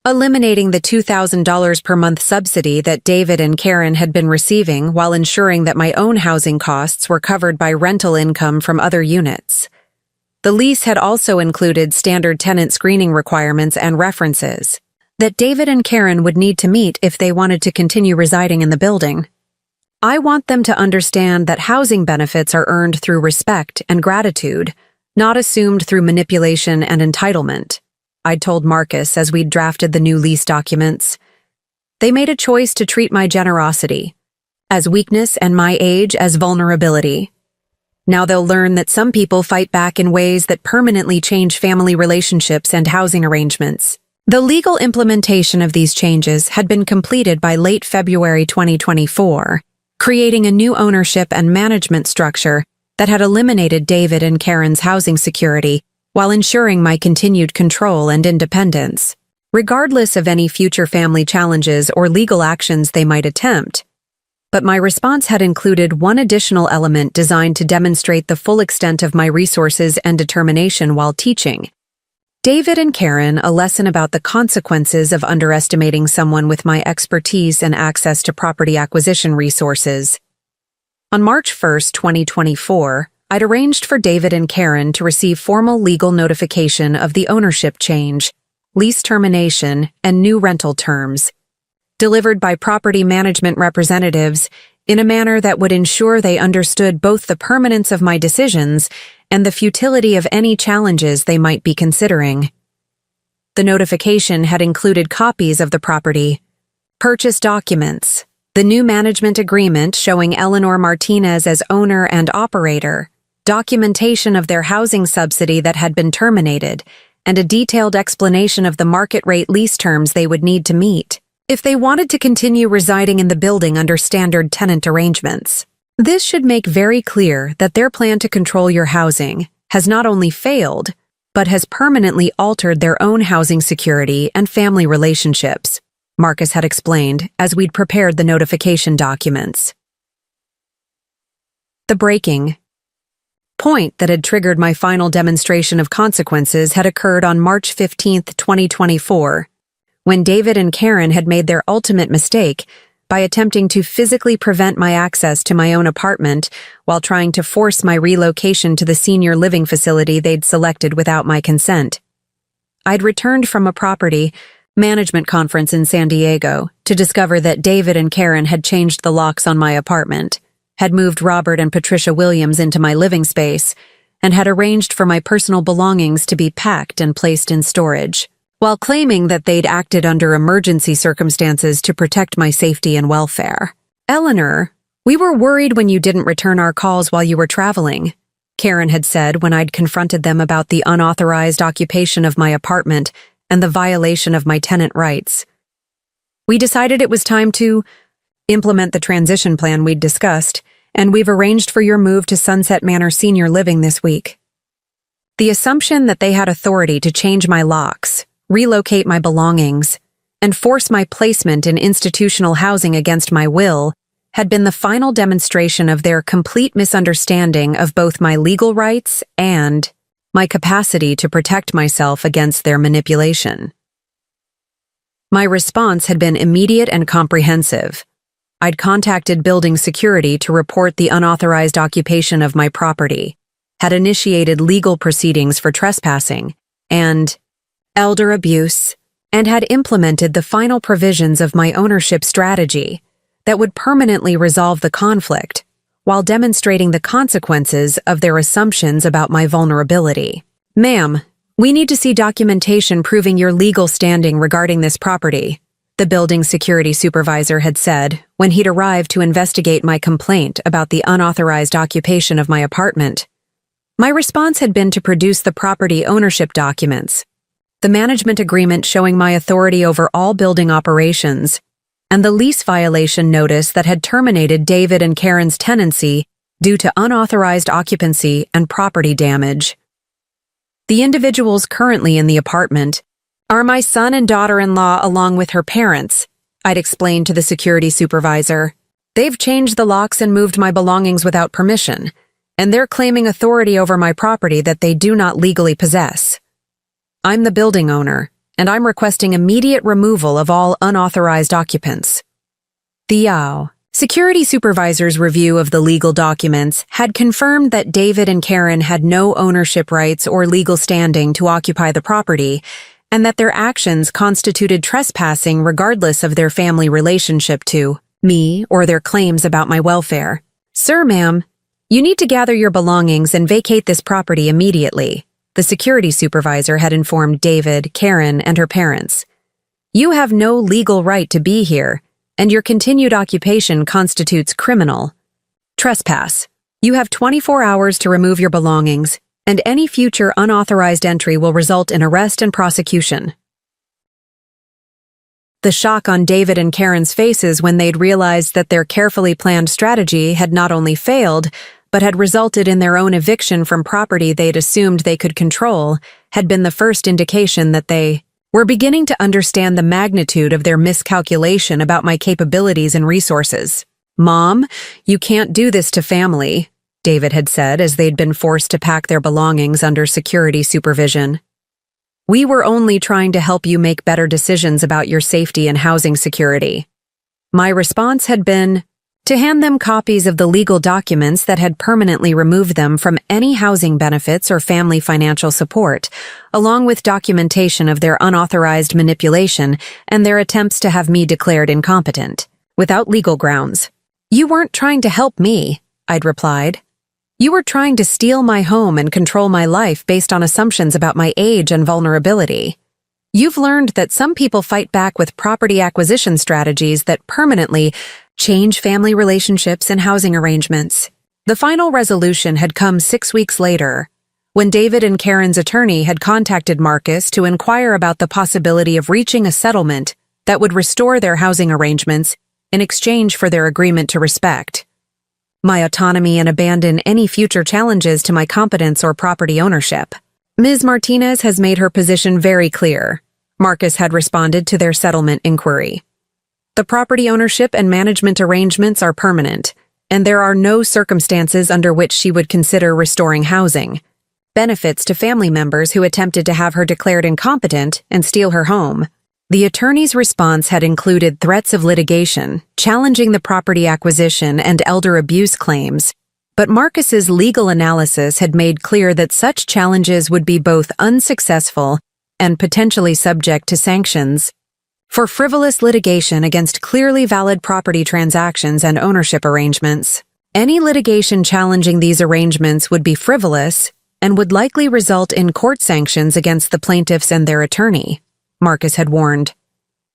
eliminating the $2,000 per month subsidy that David and Karen had been receiving while ensuring that my own housing costs were covered by rental income from other units. The lease had also included standard tenant screening requirements and references that David and Karen would need to meet if they wanted to continue residing in the building. I want them to understand that housing benefits are earned through respect and gratitude, not assumed through manipulation and entitlement, I'd told Marcus as we'd drafted the new lease documents. They made a choice to treat my generosity as weakness and my age as vulnerability. Now they'll learn that some people fight back in ways that permanently change family relationships and housing arrangements. The legal implementation of these changes had been completed by late February 2024, creating a new ownership and management structure that had eliminated David and Karen's housing security while ensuring my continued control and independence. Regardless of any future family challenges or legal actions they might attempt. But my response had included one additional element designed to demonstrate the full extent of my resources and determination while teaching David and Karen a lesson about the consequences of underestimating someone with my expertise and access to property acquisition resources. On March 1, 2024, I'd arranged for David and Karen to receive formal legal notification of the ownership change, lease termination, and new rental terms, delivered by property management representatives in a manner that would ensure they understood both the permanence of my decisions and the futility of any challenges they might be considering. The notification had included copies of the property, purchase documents, the new management agreement showing Eleanor Martinez as owner and operator, documentation of their housing subsidy that had been terminated, and a detailed explanation of the market rate lease terms they would need to meet if they wanted to continue residing in the building under standard tenant arrangements. This should make very clear that their plan to control your housing has not only failed, but has permanently altered their own housing security and family relationships, Marcus had explained as we'd prepared the notification documents. The breaking point that had triggered my final demonstration of consequences had occurred on March 15, 2024, when David and Karen had made their ultimate mistake by attempting to physically prevent my access to my own apartment while trying to force my relocation to the senior living facility they'd selected without my consent. I'd returned from a property management conference in San Diego to discover that David and Karen had changed the locks on my apartment, had moved Robert and Patricia Williams into my living space, and had arranged for my personal belongings to be packed and placed in storage, while claiming that they'd acted under emergency circumstances to protect my safety and welfare. "Eleanor, we were worried when you didn't return our calls while you were traveling," Karen had said when I'd confronted them about the unauthorized occupation of my apartment and the violation of my tenant rights. "We decided it was time to implement the transition plan we'd discussed, and we've arranged for your move to Sunset Manor Senior Living this week." The assumption that they had authority to change my locks, relocate my belongings, and force my placement in institutional housing against my will had been the final demonstration of their complete misunderstanding of both my legal rights and my capacity to protect myself against their manipulation. My response had been immediate and comprehensive. I'd contacted building security to report the unauthorized occupation of my property, had initiated legal proceedings for trespassing and elder abuse, and had implemented the final provisions of my ownership strategy that would permanently resolve the conflict while demonstrating the consequences of their assumptions about my vulnerability. "Ma'am, we need to see documentation proving your legal standing regarding this property," the building security supervisor had said when he'd arrived to investigate my complaint about the unauthorized occupation of my apartment. My response had been to produce the property ownership documents, the management agreement showing my authority over all building operations, and the lease violation notice that had terminated David and Karen's tenancy due to unauthorized occupancy and property damage. "The individuals currently in the apartment are my son and daughter-in-law along with her parents," I'd explained to the security supervisor. "They've changed the locks and moved my belongings without permission, and they're claiming authority over my property that they do not legally possess. I'm the building owner, and I'm requesting immediate removal of all unauthorized occupants." The security supervisor's review of the legal documents had confirmed that David and Karen had no ownership rights or legal standing to occupy the property, and that their actions constituted trespassing regardless of their family relationship to me or their claims about my welfare. "Sir, ma'am, you need to gather your belongings and vacate this property immediately," the security supervisor had informed David, Karen, and her parents. "You have no legal right to be here, and your continued occupation constitutes criminal trespass You have 24 hours to remove your belongings, and any future unauthorized entry will result in arrest and prosecution. The shock on David and Karen's faces when they'd realized that their carefully planned strategy had not only failed, but had resulted in their own eviction from property they'd assumed they could control, had been the first indication that they were beginning to understand the magnitude of their miscalculation about my capabilities and resources. "Mom, you can't do this to family," David had said as they'd been forced to pack their belongings under security supervision. "We were only trying to help you make better decisions about your safety and housing security." My response had been to hand them copies of the legal documents that had permanently removed them from any housing benefits or family financial support, along with documentation of their unauthorized manipulation and their attempts to have me declared incompetent, without legal grounds. "You weren't trying to help me," I'd replied. "You were trying to steal my home and control my life based on assumptions about my age and vulnerability. You've learned that some people fight back with property acquisition strategies that permanently change family relationships and housing arrangements." The final resolution had come 6 weeks later, when David and Karen's attorney had contacted Marcus to inquire about the possibility of reaching a settlement that would restore their housing arrangements in exchange for their agreement to respect my autonomy and abandon any future challenges to my competence or property ownership. "Ms. Martinez has made her position very clear," Marcus had responded to their settlement inquiry. "The property ownership and management arrangements are permanent, and there are no circumstances under which she would consider restoring housing benefits to family members who attempted to have her declared incompetent and steal her home." The attorney's response had included threats of litigation, challenging the property acquisition and elder abuse claims, but Marcus's legal analysis had made clear that such challenges would be both unsuccessful and potentially subject to sanctions for frivolous litigation against clearly valid property transactions and ownership arrangements. Any litigation challenging these arrangements would be frivolous and would likely result in court sanctions against the plaintiffs and their attorney, Marcus had warned.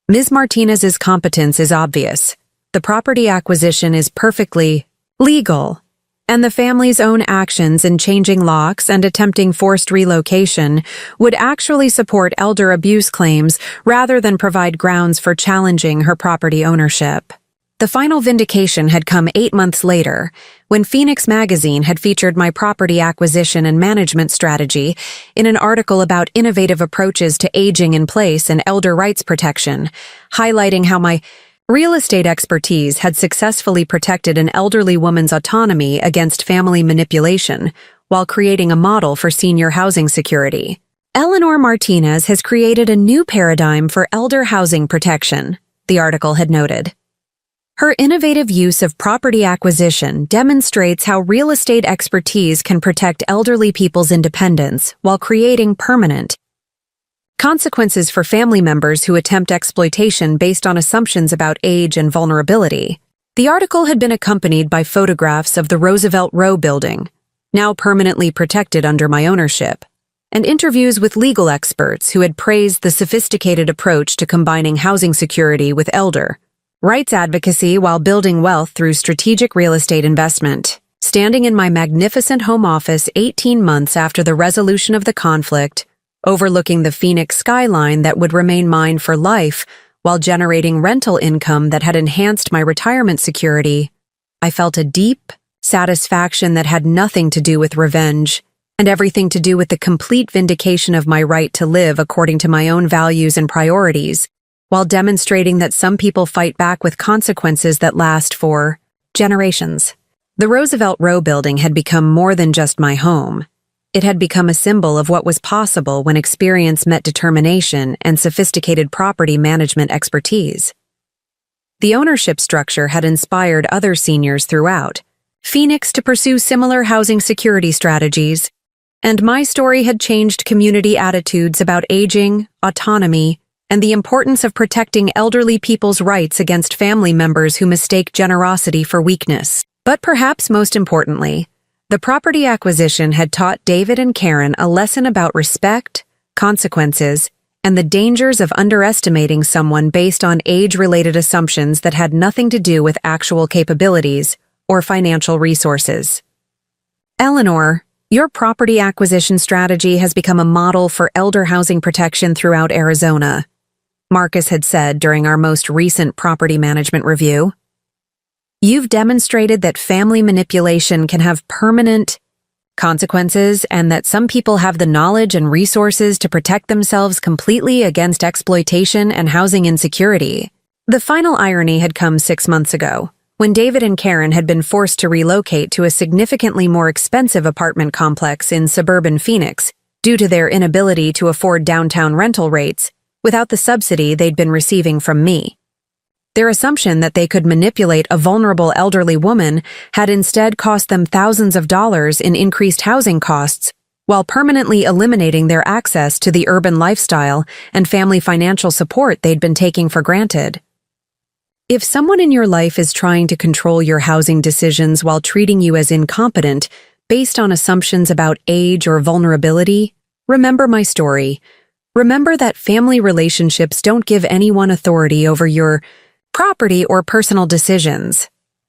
"Ms. Martinez's competence is obvious. The property acquisition is perfectly legal, and the family's own actions in changing locks and attempting forced relocation would actually support elder abuse claims rather than provide grounds for challenging her property ownership." The final vindication had come 8 months later, when Phoenix Magazine had featured my property acquisition and management strategy in an article about innovative approaches to aging in place and elder rights protection, highlighting how my real estate expertise had successfully protected an elderly woman's autonomy against family manipulation while creating a model for senior housing security. "Eleanor Martinez has created a new paradigm for elder housing protection," the article had noted. "Her innovative use of property acquisition demonstrates how real estate expertise can protect elderly people's independence while creating permanent consequences for family members who attempt exploitation based on assumptions about age and vulnerability." The article had been accompanied by photographs of the Roosevelt Row building, now permanently protected under my ownership, and interviews with legal experts who had praised the sophisticated approach to combining housing security with elder rights advocacy while building wealth through strategic real estate investment. Standing in my magnificent home office 18 months after the resolution of the conflict, overlooking the Phoenix skyline that would remain mine for life while generating rental income that had enhanced my retirement security, I felt a deep satisfaction that had nothing to do with revenge and everything to do with the complete vindication of my right to live according to my own values and priorities, while demonstrating that some people fight back with consequences that last for generations. The Roosevelt Row building had become more than just my home. It had become a symbol of what was possible when experience met determination and sophisticated property management expertise. The ownership structure had inspired other seniors throughout Phoenix to pursue similar housing security strategies, and my story had changed community attitudes about aging, autonomy, and the importance of protecting elderly people's rights against family members who mistake generosity for weakness. But perhaps most importantly, the property acquisition had taught David and Karen a lesson about respect, consequences, and the dangers of underestimating someone based on age-related assumptions that had nothing to do with actual capabilities or financial resources. Eleanor, your property acquisition strategy has become a model for elder housing protection throughout Arizona, Marcus had said during our most recent property management review. You've demonstrated that family manipulation can have permanent consequences and that some people have the knowledge and resources to protect themselves completely against exploitation and housing insecurity. The final irony had come 6 months ago, when David and Karen had been forced to relocate to a significantly more expensive apartment complex in suburban Phoenix due to their inability to afford downtown rental rates without the subsidy they'd been receiving from me. Their assumption that they could manipulate a vulnerable elderly woman had instead cost them thousands of dollars in increased housing costs, while permanently eliminating their access to the urban lifestyle and family financial support they'd been taking for granted. If someone in your life is trying to control your housing decisions while treating you as incompetent based on assumptions about age or vulnerability, remember my story. Remember that family relationships don't give anyone authority over your property or personal decisions,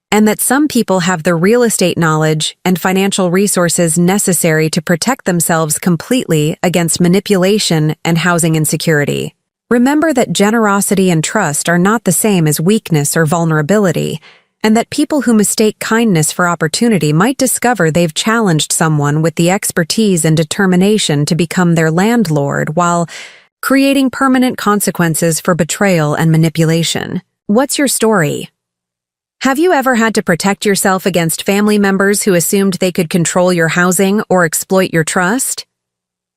and that some people have the real estate knowledge and financial resources necessary to protect themselves completely against manipulation and housing insecurity. Remember that generosity and trust are not the same as weakness or vulnerability, and that people who mistake kindness for opportunity might discover they've challenged someone with the expertise and determination to become their landlord while creating permanent consequences for betrayal and manipulation. What's your story? Have you ever had to protect yourself against family members who assumed they could control your housing or exploit your trust?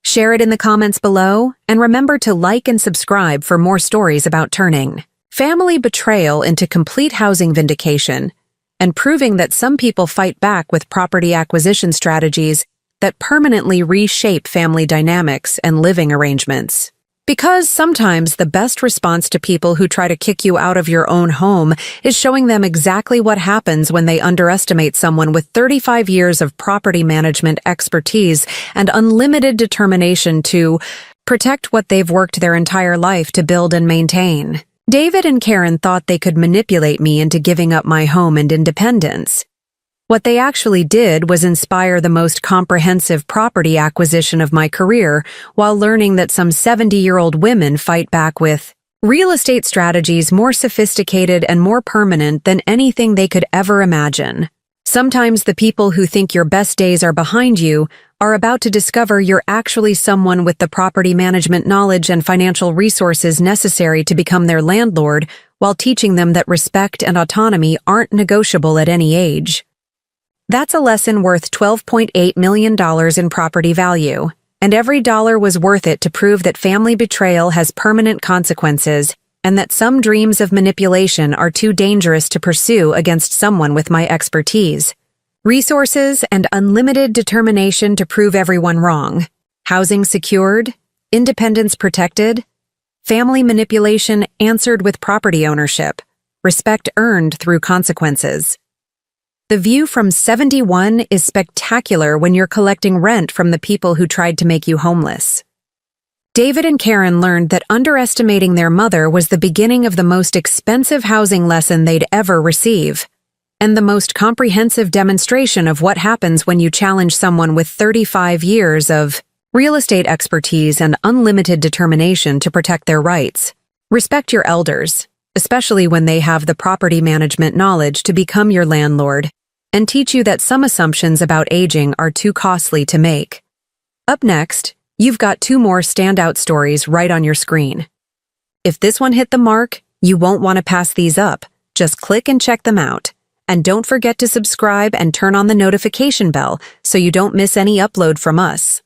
Share it in the comments below, and remember to like and subscribe for more stories about turning family betrayal into complete housing vindication and proving that some people fight back with property acquisition strategies that permanently reshape family dynamics and living arrangements. Because sometimes the best response to people who try to kick you out of your own home is showing them exactly what happens when they underestimate someone with 35 years of property management expertise and unlimited determination to protect what they've worked their entire life to build and maintain. David and Karen thought they could manipulate me into giving up my home and independence. What they actually did was inspire the most comprehensive property acquisition of my career while learning that some 70-year-old women fight back with real estate strategies more sophisticated and more permanent than anything they could ever imagine. Sometimes the people who think your best days are behind you are about to discover you're actually someone with the property management knowledge and financial resources necessary to become their landlord while teaching them that respect and autonomy aren't negotiable at any age. That's a lesson worth $12.8 million in property value, and every dollar was worth it to prove that family betrayal has permanent consequences and that some dreams of manipulation are too dangerous to pursue against someone with my expertise. Resources and unlimited determination to prove everyone wrong. Housing secured, independence protected, family manipulation answered with property ownership, respect earned through consequences. The view from 71 is spectacular when you're collecting rent from the people who tried to make you homeless. David and Karen learned that underestimating their mother was the beginning of the most expensive housing lesson they'd ever receive, and the most comprehensive demonstration of what happens when you challenge someone with 35 years of real estate expertise and unlimited determination to protect their rights. Respect your elders, especially when they have the property management knowledge to become your landlord, and teach you that some assumptions about aging are too costly to make. Up next, you've got 2 more standout stories right on your screen. If this one hit the mark, you won't want to pass these up. Just click and check them out. And don't forget to subscribe and turn on the notification bell so you don't miss any upload from us.